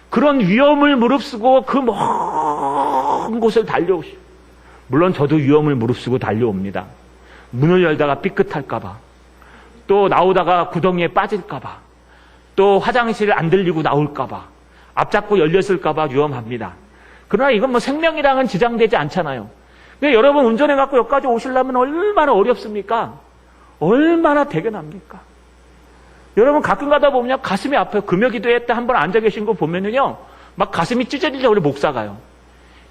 그런 위험을 무릅쓰고 그 먼 곳을 달려오시오. 물론 저도 위험을 무릅쓰고 달려옵니다. 문을 열다가 삐끗할까봐, 또 나오다가 구덩이에 빠질까봐. 또 화장실 안 들리고 나올까봐, 앞잡고 열렸을까봐 위험합니다. 그러나 이건 뭐 생명이랑은 지장되지 않잖아요. 근데 여러분 운전해갖고 여기까지 오시려면 얼마나 어렵습니까? 얼마나 대견합니까? 여러분 가끔 가다 보면 가슴이 아파요. 금요기도회 때 한번 앉아 계신 거 보면은요, 막 가슴이 찢어지려고 그래, 목사가요.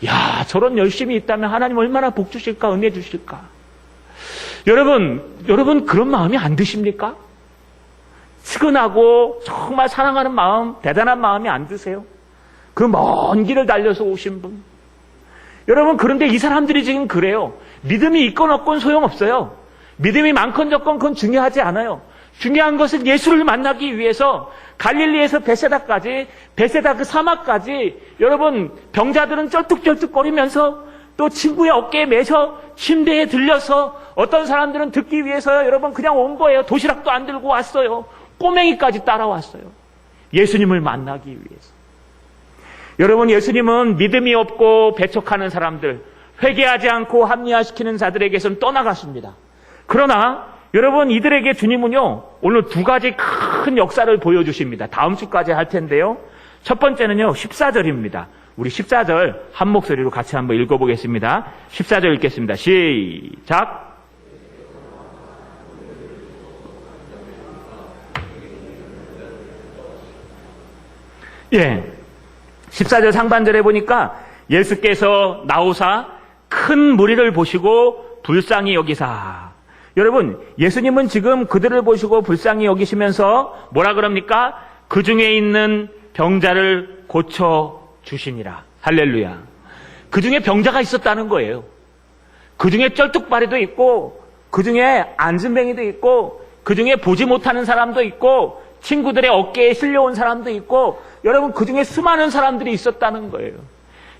야, 저런 열심이 있다면 하나님 얼마나 복 주실까, 은혜 주실까. 여러분 그런 마음이 안 드십니까? 측은하고 정말 사랑하는 마음, 대단한 마음이 안 드세요? 그 먼 길을 달려서 오신 분. 여러분, 그런데 이 사람들이 지금 그래요. 믿음이 있건 없건 소용없어요. 믿음이 많건 적건 그건 중요하지 않아요. 중요한 것은 예수를 만나기 위해서 갈릴리에서 베세다까지, 베세다 그 사막까지, 여러분 병자들은 쩔뚝쩔뚝거리면서 또 친구의 어깨에 매서 침대에 들려서, 어떤 사람들은 듣기 위해서요, 여러분 그냥 온 거예요. 도시락도 안 들고 왔어요. 꼬맹이까지 따라왔어요. 예수님을 만나기 위해서. 여러분, 예수님은 믿음이 없고 배척하는 사람들, 회개하지 않고 합리화시키는 자들에게선 떠나가십니다. 그러나 여러분, 이들에게 주님은요, 오늘 두 가지 큰 역사를 보여주십니다. 다음 주까지 할 텐데요. 첫 번째는요, 14절입니다. 우리 14절 한 목소리로 같이 한번 읽어보겠습니다. 14절 읽겠습니다. 시작. 예. 14절 상반절에 보니까 예수께서 나오사 큰 무리를 보시고 불쌍히 여기사. 여러분, 예수님은 지금 그들을 보시고 불쌍히 여기시면서 뭐라 그럽니까? 그 중에 있는 병자를 고쳐 주시니라. 할렐루야. 그 중에 병자가 있었다는 거예요. 그 중에 쩔뚝바리도 있고, 그 중에 안진뱅이도 있고, 그 중에 보지 못하는 사람도 있고, 친구들의 어깨에 실려온 사람도 있고, 여러분 그 중에 수많은 사람들이 있었다는 거예요.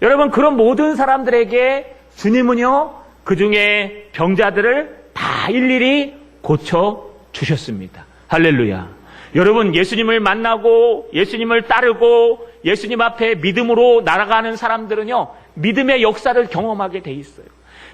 여러분, 그런 모든 사람들에게 주님은요, 그 중에 병자들을 다 일일이 고쳐 주셨습니다. 할렐루야. 여러분, 예수님을 만나고 예수님을 따르고 예수님 앞에 믿음으로 날아가는 사람들은요, 믿음의 역사를 경험하게 돼 있어요.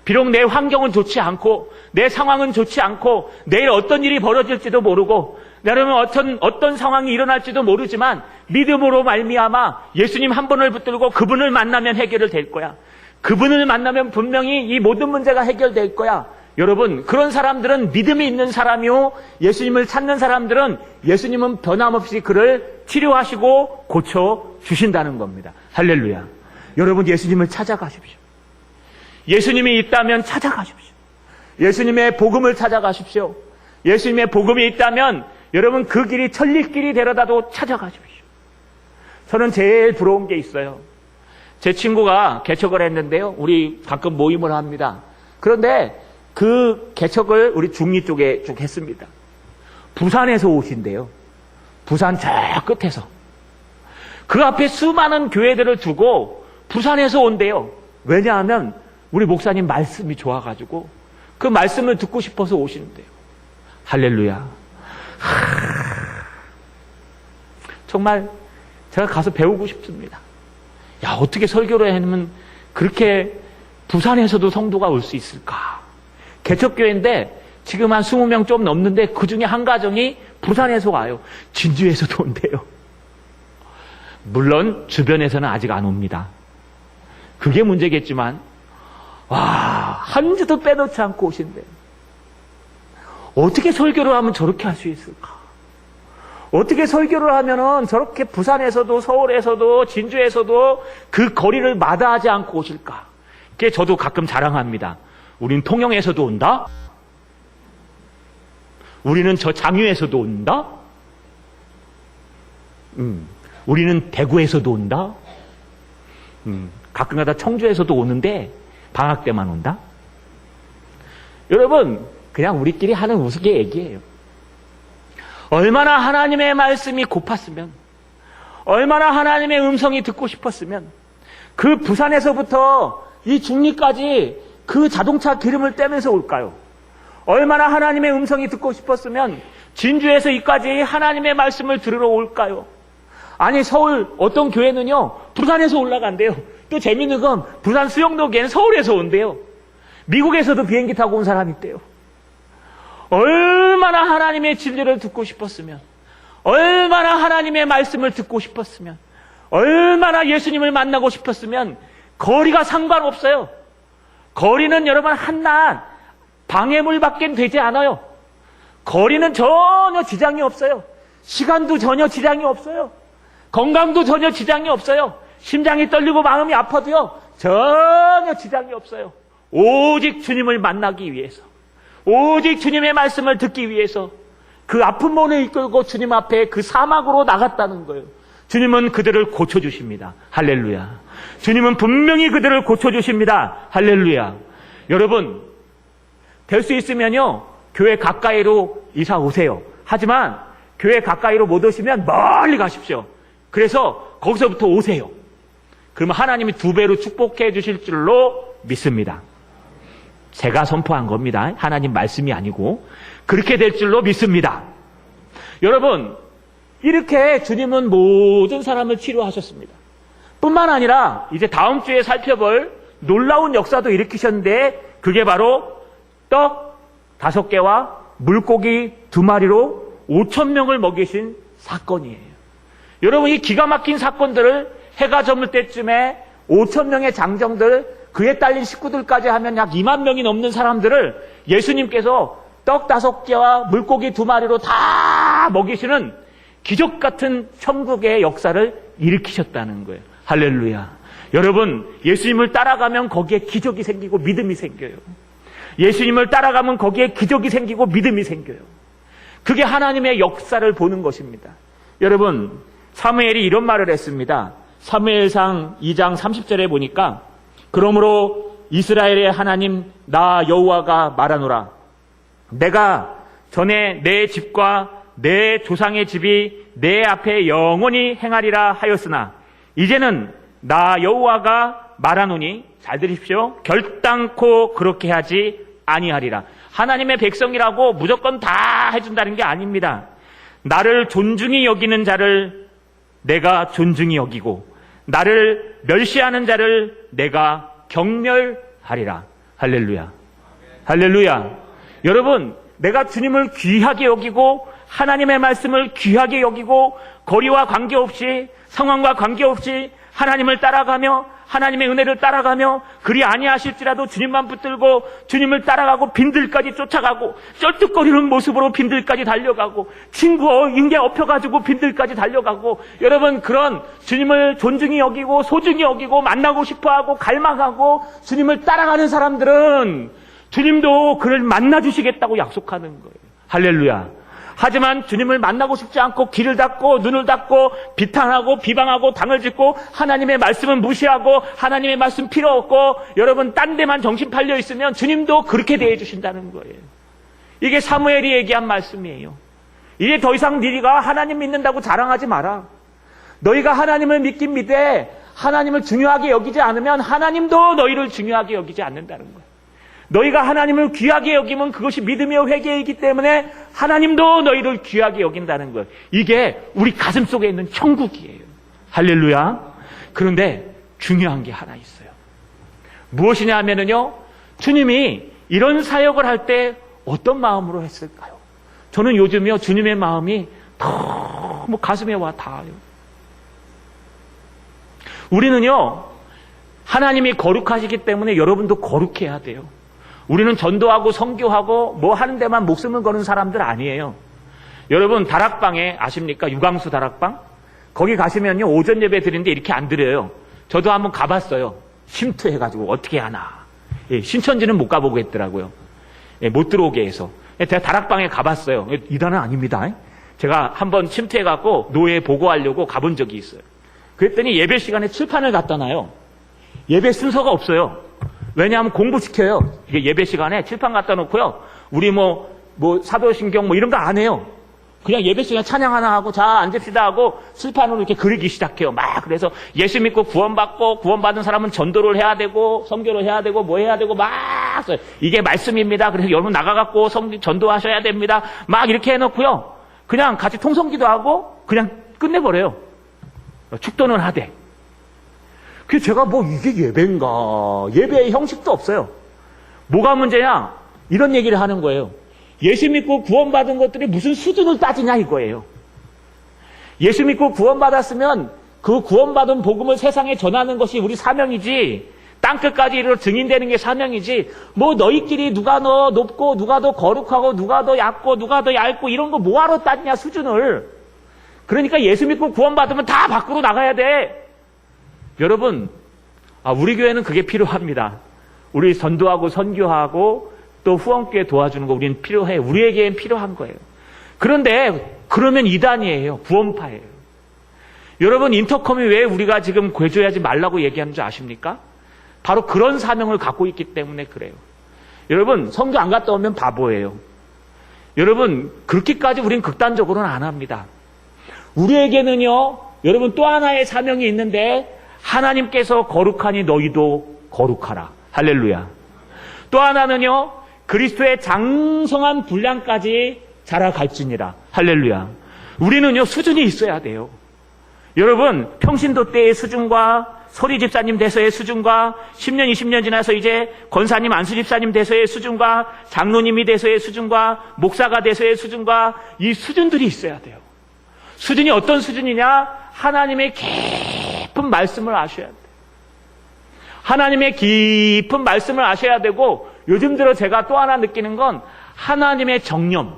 비록 내 환경은 좋지 않고 내 상황은 좋지 않고 내일 어떤 일이 벌어질지도 모르고, 여러분 어떤 상황이 일어날지도 모르지만 믿음으로 말미암아 예수님 한 분을 붙들고 그분을 만나면 해결이 될 거야. 그분을 만나면 분명히 이 모든 문제가 해결될 거야. 여러분, 그런 사람들은 믿음이 있는 사람이요, 예수님을 찾는 사람들은 예수님은 변함없이 그를 치료하시고 고쳐 주신다는 겁니다. 할렐루야. 여러분, 예수님을 찾아가십시오. 예수님이 있다면 찾아가십시오. 예수님의 복음을 찾아가십시오. 예수님의 복음이 있다면 여러분 그 길이 천리길이 되려다도 찾아가십시오. 저는 제일 부러운 게 있어요. 제 친구가 개척을 했는데요, 우리 가끔 모임을 합니다. 그런데 그 개척을 우리 중리 쪽에 쭉 했습니다. 부산에서 오신대요. 부산 저 끝에서. 그 앞에 수많은 교회들을 두고 부산에서 온대요. 왜냐하면 우리 목사님 말씀이 좋아가지고 그 말씀을 듣고 싶어서 오시는데요. 할렐루야. 정말 제가 가서 배우고 싶습니다. 야, 어떻게 설교를 하면 그렇게 부산에서도 성도가 올 수 있을까? 개척교회인데 지금 한 20명 좀 넘는데 그 중에 한 가정이 부산에서 와요. 진주에서도 온대요. 물론 주변에서는 아직 안 옵니다. 그게 문제겠지만, 와, 한 주도 빼놓지 않고 오신대요. 어떻게 설교를 하면 저렇게 할 수 있을까? 어떻게 설교를 하면은 저렇게 부산에서도 서울에서도 진주에서도 그 거리를 마다하지 않고 오실까? 그게 저도 가끔 자랑합니다. 우린 통영에서도 온다? 우리는 저 장유에서도 온다? 우리는 대구에서도 온다? 가끔가다 청주에서도 오는데 방학 때만 온다? 여러분, 그냥 우리끼리 하는 우스개 얘기예요. 얼마나 하나님의 말씀이 고팠으면, 얼마나 하나님의 음성이 듣고 싶었으면 그 부산에서부터 이 중리까지 그 자동차 기름을 떼면서 올까요? 얼마나 하나님의 음성이 듣고 싶었으면 진주에서 이까지 하나님의 말씀을 들으러 올까요? 아니, 서울 어떤 교회는요, 부산에서 올라간대요. 또 재밌는 건 부산 수영로교회는 서울에서 온대요. 미국에서도 비행기 타고 온 사람이 있대요. 얼마나 하나님의 진리를 듣고 싶었으면, 얼마나 하나님의 말씀을 듣고 싶었으면, 얼마나 예수님을 만나고 싶었으면 거리가 상관없어요. 거리는 여러분 한낱 방해물밖에 되지 않아요. 거리는 전혀 지장이 없어요. 시간도 전혀 지장이 없어요. 건강도 전혀 지장이 없어요. 심장이 떨리고 마음이 아파도요, 전혀 지장이 없어요. 오직 주님을 만나기 위해서, 오직 주님의 말씀을 듣기 위해서 그 아픈 몸을 이끌고 주님 앞에 그 사막으로 나갔다는 거예요. 주님은 그들을 고쳐주십니다. 할렐루야. 주님은 분명히 그들을 고쳐주십니다. 할렐루야. 여러분, 될 수 있으면요, 교회 가까이로 이사 오세요. 하지만 교회 가까이로 못 오시면 멀리 가십시오. 그래서 거기서부터 오세요. 그러면 하나님이 2배로 축복해 주실 줄로 믿습니다. 제가 선포한 겁니다. 하나님 말씀이 아니고 그렇게 될 줄로 믿습니다. 여러분, 이렇게 주님은 모든 사람을 치료하셨습니다. 뿐만 아니라 이제 다음 주에 살펴볼 놀라운 역사도 일으키셨는데, 그게 바로 떡 5개와 물고기 2마리로 5,000명을 먹이신 사건이에요. 여러분, 이 기가 막힌 사건들을 해가 저물 때쯤에 5,000명의 장정들, 그에 딸린 식구들까지 하면 약 2만 명이 넘는 사람들을 예수님께서 떡 5개와 물고기 2마리로 다 먹이시는 기적 같은 천국의 역사를 일으키셨다는 거예요. 할렐루야. 여러분, 예수님을 따라가면 거기에 기적이 생기고 믿음이 생겨요. 예수님을 따라가면 거기에 기적이 생기고 믿음이 생겨요. 그게 하나님의 역사를 보는 것입니다. 여러분, 사무엘이 이런 말을 했습니다. 사무엘상 2장 30절에 보니까, 그러므로 이스라엘의 하나님 나 여호와가 말하노라. 내가 전에 내 집과 내 조상의 집이 내 앞에 영원히 행하리라 하였으나 이제는 나 여호와가 말하노니, 잘 들으십시오, 결단코 그렇게 하지 아니하리라. 하나님의 백성이라고 무조건 다 해준다는 게 아닙니다. 나를 존중히 여기는 자를 내가 존중히 여기고 나를 멸시하는 자를 내가 경멸하리라. 할렐루야. 할렐루야. 여러분, 내가 주님을 귀하게 여기고 하나님의 말씀을 귀하게 여기고 거리와 관계없이, 상황과 관계없이 하나님을 따라가며 하나님의 은혜를 따라가며, 그리 아니하실지라도 주님만 붙들고 주님을 따라가고 빈들까지 쫓아가고 쩔뚝거리는 모습으로 빈들까지 달려가고 친구 인계 엎혀가지고 빈들까지 달려가고, 여러분, 그런 주님을 존중히 여기고 소중히 여기고 만나고 싶어하고 갈망하고 주님을 따라가는 사람들은 주님도 그를 만나주시겠다고 약속하는 거예요. 할렐루야. 하지만 주님을 만나고 싶지 않고 귀를 닫고 눈을 닫고 비탄하고 비방하고 당을 짓고 하나님의 말씀은 무시하고 하나님의 말씀 필요 없고 여러분 딴 데만 정신 팔려 있으면 주님도 그렇게 대해 주신다는 거예요. 이게 사무엘이 얘기한 말씀이에요. 이제 더 이상 네가 하나님 믿는다고 자랑하지 마라. 너희가 하나님을 믿긴 믿되 하나님을 중요하게 여기지 않으면 하나님도 너희를 중요하게 여기지 않는다는 거예요. 너희가 하나님을 귀하게 여기면 그것이 믿음의 회개이기 때문에 하나님도 너희를 귀하게 여긴다는 거예요. 이게 우리 가슴 속에 있는 천국이에요. 할렐루야. 그런데 중요한 게 하나 있어요. 무엇이냐 하면은요, 주님이 이런 사역을 할 때 어떤 마음으로 했을까요? 저는 요즘요, 주님의 마음이 너무 가슴에 와 닿아요. 우리는요, 하나님이 거룩하시기 때문에 여러분도 거룩해야 돼요. 우리는 전도하고 선교하고 뭐 하는 데만 목숨을 거는 사람들 아니에요. 여러분, 다락방에 아십니까? 유광수 다락방? 거기 가시면요, 오전 예배 드리는데 이렇게 안 드려요. 저도 한번 가봤어요. 침투해가지고 어떻게 하나. 예, 신천지는 못 가보고 했더라고요. 예, 못 들어오게 해서. 제가 다락방에 가봤어요. 이단은 아닙니다. 제가 한번 침투해갖고 노예에 보고하려고 가본 적이 있어요. 그랬더니 예배 시간에 칠판을 갖다 놔요. 예배 순서가 없어요. 왜냐하면 공부시켜요. 이게 예배 시간에 칠판 갖다 놓고요. 우리 사도신경 이런 거 안 해요. 그냥 예배 시간에 찬양 하나 하고 자 앉읍시다 하고 칠판으로 이렇게 그리기 시작해요. 막 그래서 예수 믿고 구원받고 구원받은 사람은 전도를 해야 되고 선교를 해야 되고 뭐 해야 되고 막 써요. 이게 말씀입니다. 그래서 여러분 나가갖고 전도하셔야 됩니다. 막 이렇게 해놓고요. 그냥 같이 통성기도 하고 그냥 끝내버려요. 축도는 하되. 그래서 제가 이게 예배인가. 예배의 형식도 없어요. 뭐가 문제냐? 이런 얘기를 하는 거예요. 예수 믿고 구원받은 것들이 무슨 수준을 따지냐 이거예요. 예수 믿고 구원받았으면 그 구원받은 복음을 세상에 전하는 것이 우리 사명이지, 땅끝까지 이르러 증인되는 게 사명이지, 뭐 너희끼리 누가 더 높고 누가 더 거룩하고 누가 더 얕고 누가 더 얇고 이런 거 뭐하러 따지냐 수준을. 그러니까 예수 믿고 구원받으면 다 밖으로 나가야 돼. 여러분, 우리 교회는 그게 필요합니다. 우리 전도하고 선교하고 또 후원교회 도와주는 거 우리는 필요해. 우리에겐 필요한 거예요. 그런데 그러면 이단이에요. 구원파예요. 여러분, 인터컴이 왜 우리가 지금 괴조하지 말라고 얘기하는 줄 아십니까? 바로 그런 사명을 갖고 있기 때문에 그래요. 여러분, 선교 안 갔다 오면 바보예요. 여러분, 그렇게까지 우리는 극단적으로는 안 합니다. 우리에게는요, 여러분 또 하나의 사명이 있는데, 하나님께서 거룩하니 너희도 거룩하라. 할렐루야. 또 하나는요, 그리스도의 장성한 분량까지 자라갈지니라. 할렐루야. 우리는요, 수준이 있어야 돼요. 여러분, 평신도 때의 수준과 소리 집사님 돼서의 수준과 10년, 20년 지나서 이제 권사님, 안수 집사님 돼서의 수준과 장로님이 돼서의 수준과 목사가 돼서의 수준과 이 수준들이 있어야 돼요. 수준이 어떤 수준이냐? 하나님의 깊은 말씀을 아셔야 돼요. 하나님의 깊은 말씀을 아셔야 되고, 요즘 들어 제가 또 하나 느끼는 건 하나님의 정념,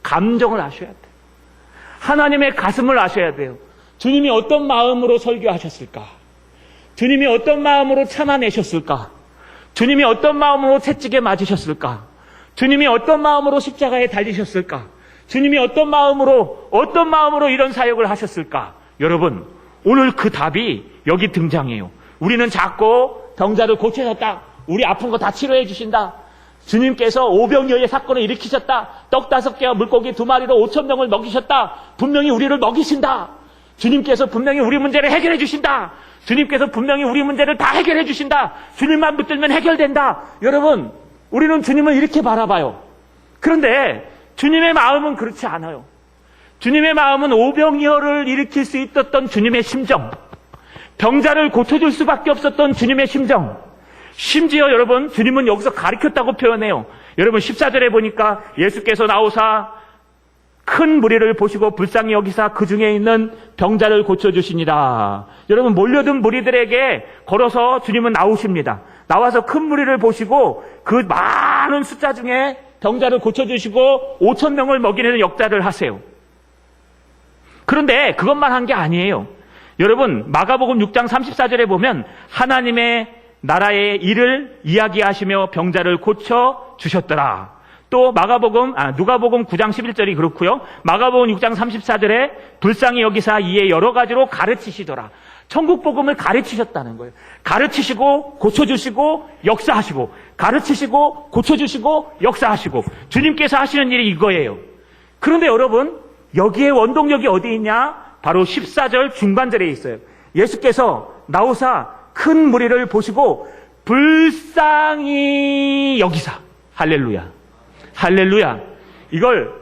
감정을 아셔야 돼요. 하나님의 가슴을 아셔야 돼요. 주님이 어떤 마음으로 설교하셨을까? 주님이 어떤 마음으로 참아내셨을까? 주님이 어떤 마음으로 채찍에 맞으셨을까? 주님이 어떤 마음으로 십자가에 달리셨을까? 주님이 어떤 마음으로 이런 사역을 하셨을까? 여러분, 오늘 그 답이 여기 등장해요. 우리는 작고 병자를 고치셨다. 우리 아픈 거 다 치료해 주신다. 주님께서 오병이어의 사건을 일으키셨다. 떡 5개와 물고기 2마리로 5,000명을 먹이셨다. 분명히 우리를 먹이신다. 주님께서 분명히 우리 문제를 해결해 주신다. 주님께서 분명히 우리 문제를 다 해결해 주신다. 주님만 붙들면 해결된다. 여러분, 우리는 주님을 이렇게 바라봐요. 그런데 주님의 마음은 그렇지 않아요. 주님의 마음은 오병이어를 일으킬 수 있었던 주님의 심정, 병자를 고쳐줄 수밖에 없었던 주님의 심정, 심지어 여러분, 주님은 여기서 가르쳤다고 표현해요. 여러분, 14절에 보니까 예수께서 나오사 큰 무리를 보시고 불쌍히 여기사 그 중에 있는 병자를 고쳐주시니라. 여러분, 몰려든 무리들에게 걸어서 주님은 나오십니다. 나와서 큰 무리를 보시고 그 많은 숫자 중에 병자를 고쳐주시고 5,000명을 먹이는 역사를 하세요. 그런데 그것만 한 게 아니에요. 여러분, 마가복음 6장 34절에 보면 하나님의 나라의 일을 이야기하시며 병자를 고쳐 주셨더라. 또 누가복음 9장 11절이 그렇고요. 마가복음 6장 34절에 불쌍히 여기사 이에 여러 가지로 가르치시더라. 천국 복음을 가르치셨다는 거예요. 가르치시고 고쳐주시고 역사하시고, 가르치시고 고쳐주시고 역사하시고, 주님께서 하시는 일이 이거예요. 그런데 여러분, 여기에 원동력이 어디 있냐? 바로 14절 중반절에 있어요. 예수께서 나오사 큰 무리를 보시고 불쌍히 여기사. 할렐루야. 할렐루야. 이걸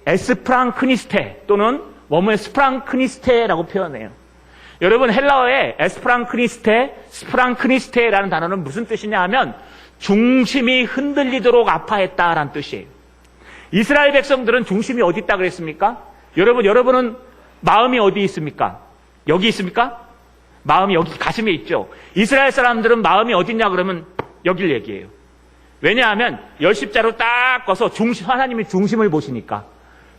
에스프랑크니스테 또는 원문의 스프랑크니스테라고 표현해요. 여러분, 헬라어에 스프랑크니스테라는 단어는 무슨 뜻이냐 하면 중심이 흔들리도록 아파했다라는 뜻이에요. 이스라엘 백성들은 중심이 어디 있다 그랬습니까? 여러분은 마음이 어디 있습니까? 여기 있습니까? 마음이 여기 가슴에 있죠. 이스라엘 사람들은 마음이 어디 있냐 그러면 여길 얘기해요. 왜냐하면 열십자로 딱 꺼서 하나님이 중심을 보시니까,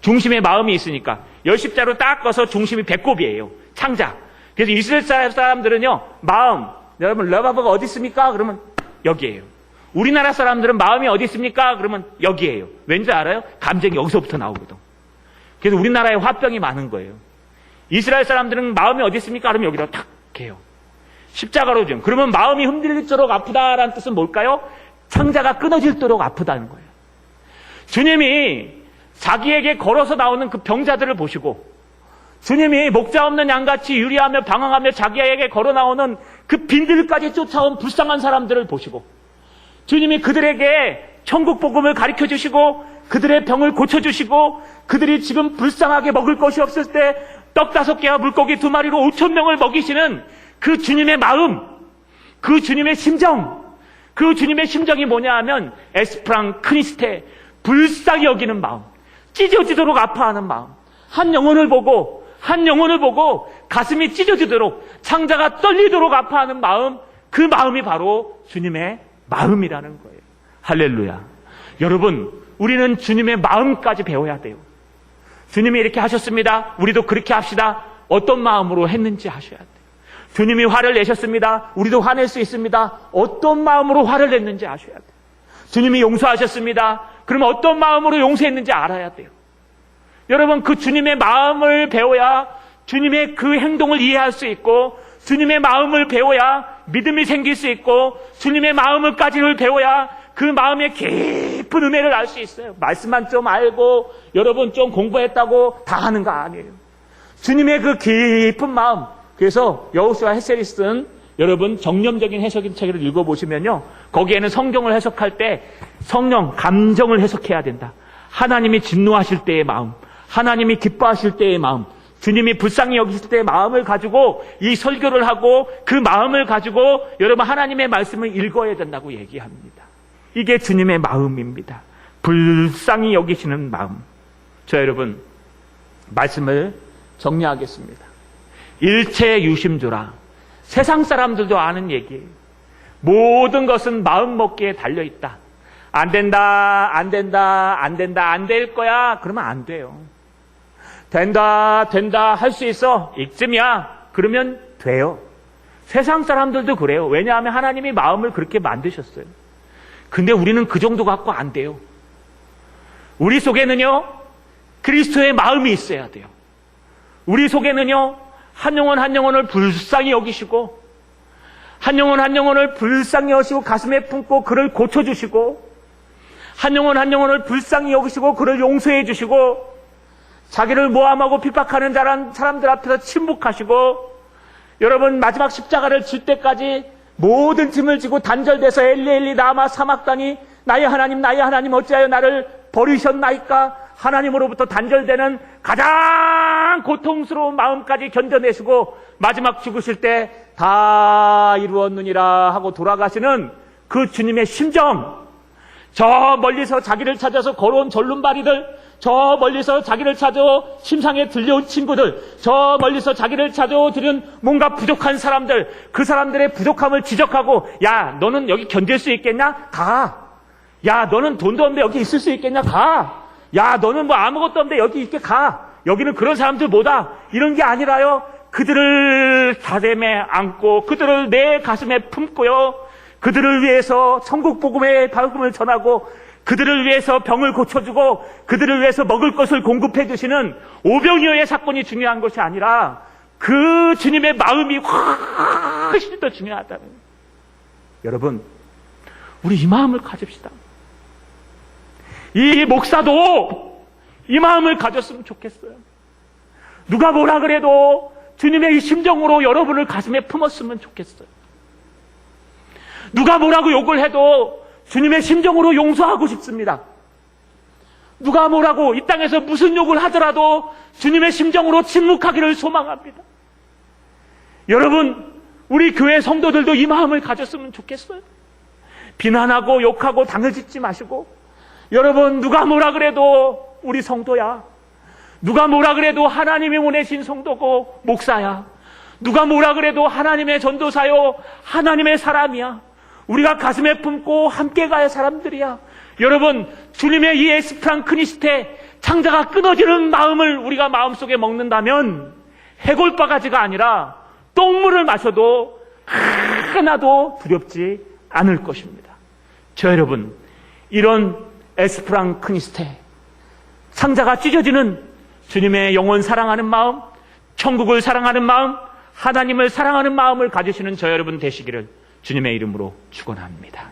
중심에 마음이 있으니까 열십자로 딱 꺼서 중심이 배꼽이에요. 창자. 그래서 이스라엘 사람들은요, 마음, 여러분 러바버가 어디 있습니까? 그러면 여기에요. 우리나라 사람들은 마음이 어디 있습니까? 그러면 여기에요. 왠지 알아요? 감정이 여기서부터 나오거든. 그래서 우리나라에 화병이 많은 거예요. 이스라엘 사람들은 마음이 어디 있습니까? 그러면 여기로 탁 해요. 십자가로 좀. 그러면 마음이 흔들릴도록 아프다라는 뜻은 뭘까요? 창자가 끊어질도록 아프다는 거예요. 주님이 자기에게 걸어서 나오는 그 병자들을 보시고, 주님이 목자 없는 양같이 유리하며 방황하며 자기에게 걸어 나오는 그 빈들까지 쫓아온 불쌍한 사람들을 보시고, 주님이 그들에게 천국 복음을 가르쳐 주시고 그들의 병을 고쳐 주시고, 그들이 지금 불쌍하게 먹을 것이 없을 때 떡 5개와 물고기 2마리로 5,000명을 먹이시는 그 주님의 마음, 그 주님의 심정, 그 주님의 심정이 뭐냐 하면 에스프랑크니스테, 불쌍히 여기는 마음, 찢어지도록 아파하는 마음, 한 영혼을 보고 한 영혼을 보고 가슴이 찢어지도록, 창자가 떨리도록 아파하는 마음, 그 마음이 바로 주님의 마음이라는 거예요. 할렐루야. 여러분, 우리는 주님의 마음까지 배워야 돼요. 주님이 이렇게 하셨습니다. 우리도 그렇게 합시다. 어떤 마음으로 했는지 하셔야 돼요. 주님이 화를 내셨습니다. 우리도 화낼 수 있습니다. 어떤 마음으로 화를 냈는지 아셔야 돼요. 주님이 용서하셨습니다. 그러면 어떤 마음으로 용서했는지 알아야 돼요. 여러분, 그 주님의 마음을 배워야 주님의 그 행동을 이해할 수 있고, 주님의 마음을 배워야 믿음이 생길 수 있고, 주님의 마음을까지를 배워야 그 마음의 깊은 은혜를 알 수 있어요. 말씀만 좀 알고 여러분 좀 공부했다고 다 하는 거 아니에요. 주님의 그 깊은 마음. 그래서 여호수아 헷셀이 쓴 여러분 정념적인 해석인 책을 읽어보시면요, 거기에는 성경을 해석할 때 성령, 감정을 해석해야 된다. 하나님이 진노하실 때의 마음, 하나님이 기뻐하실 때의 마음, 주님이 불쌍히 여기실 때의 마음을 가지고 이 설교를 하고 그 마음을 가지고 여러분 하나님의 말씀을 읽어야 된다고 얘기합니다. 이게 주님의 마음입니다. 불쌍히 여기시는 마음. 저 여러분, 말씀을 정리하겠습니다. 일체 유심조라. 세상 사람들도 아는 얘기예요. 모든 것은 마음 먹기에 달려있다. 안 된다, 안 된다, 안 된다, 안 될 거야. 그러면 안 돼요. 된다, 된다, 할 수 있어. 이쯤이야. 그러면 돼요. 세상 사람들도 그래요. 왜냐하면 하나님이 마음을 그렇게 만드셨어요. 근데 우리는 그 정도 갖고 안 돼요. 우리 속에는요, 그리스도의 마음이 있어야 돼요. 우리 속에는요, 한 영혼 한 영혼을 불쌍히 여기시고, 한 영혼 한 영혼을 불쌍히 여기시고 가슴에 품고 그를 고쳐주시고, 한 영혼 한 영혼을 불쌍히 여기시고 그를 용서해 주시고, 자기를 모함하고 핍박하는 사람들 앞에서 침묵하시고, 여러분 마지막 십자가를 질 때까지 모든 짐을 지고 단절돼서 엘리 라마 사막단이 나의 하나님 어찌하여 나를 버리셨나이까, 하나님으로부터 단절되는 가장 고통스러운 마음까지 견뎌내시고 마지막 죽으실 때 다 이루었느니라 하고 돌아가시는 그 주님의 심정, 저 멀리서 자기를 찾아서 걸어온 절름발이들, 저 멀리서 자기를 찾아 심상에 들려온 친구들, 저 멀리서 자기를 찾아 들은 뭔가 부족한 사람들, 그 사람들의 부족함을 지적하고, 야 너는 여기 견딜 수 있겠냐? 가. 야 너는 돈도 없는데 여기 있을 수 있겠냐? 가. 야 너는 뭐 아무것도 없는데 여기 있게 가. 여기는 그런 사람들 뭐다. 이런 게 아니라요, 그들을 가슴에 안고 그들을 내 가슴에 품고요, 그들을 위해서 천국 복음의 복음을 전하고, 그들을 위해서 병을 고쳐주고, 그들을 위해서 먹을 것을 공급해 주시는 오병이어의 사건이 중요한 것이 아니라 그 주님의 마음이 훨씬 더 중요하다는 거예요. 여러분, 우리 이 마음을 가집시다. 이 목사도 이 마음을 가졌으면 좋겠어요. 누가 뭐라 그래도 주님의 이 심정으로 여러분을 가슴에 품었으면 좋겠어요. 누가 뭐라고 욕을 해도 주님의 심정으로 용서하고 싶습니다. 누가 뭐라고 이 땅에서 무슨 욕을 하더라도 주님의 심정으로 침묵하기를 소망합니다. 여러분, 우리 교회 성도들도 이 마음을 가졌으면 좋겠어요. 비난하고 욕하고 당해짓지 마시고, 여러분 누가 뭐라 그래도 우리 성도야. 누가 뭐라 그래도 하나님이 보내신 성도고 목사야. 누가 뭐라 그래도 하나님의 전도사요, 하나님의 사람이야. 우리가 가슴에 품고 함께 가야 사람들이야. 여러분, 주님의 이 에스프랑크니스테 창자가 끊어지는 마음을 우리가 마음속에 먹는다면 해골바가지가 아니라 똥물을 마셔도 하나도 두렵지 않을 것입니다. 저 여러분, 이런 에스프랑크니스테 창자가 찢어지는 주님의 영혼 사랑하는 마음, 천국을 사랑하는 마음, 하나님을 사랑하는 마음을 가지시는 저 여러분 되시기를 주님의 이름으로 축원합니다.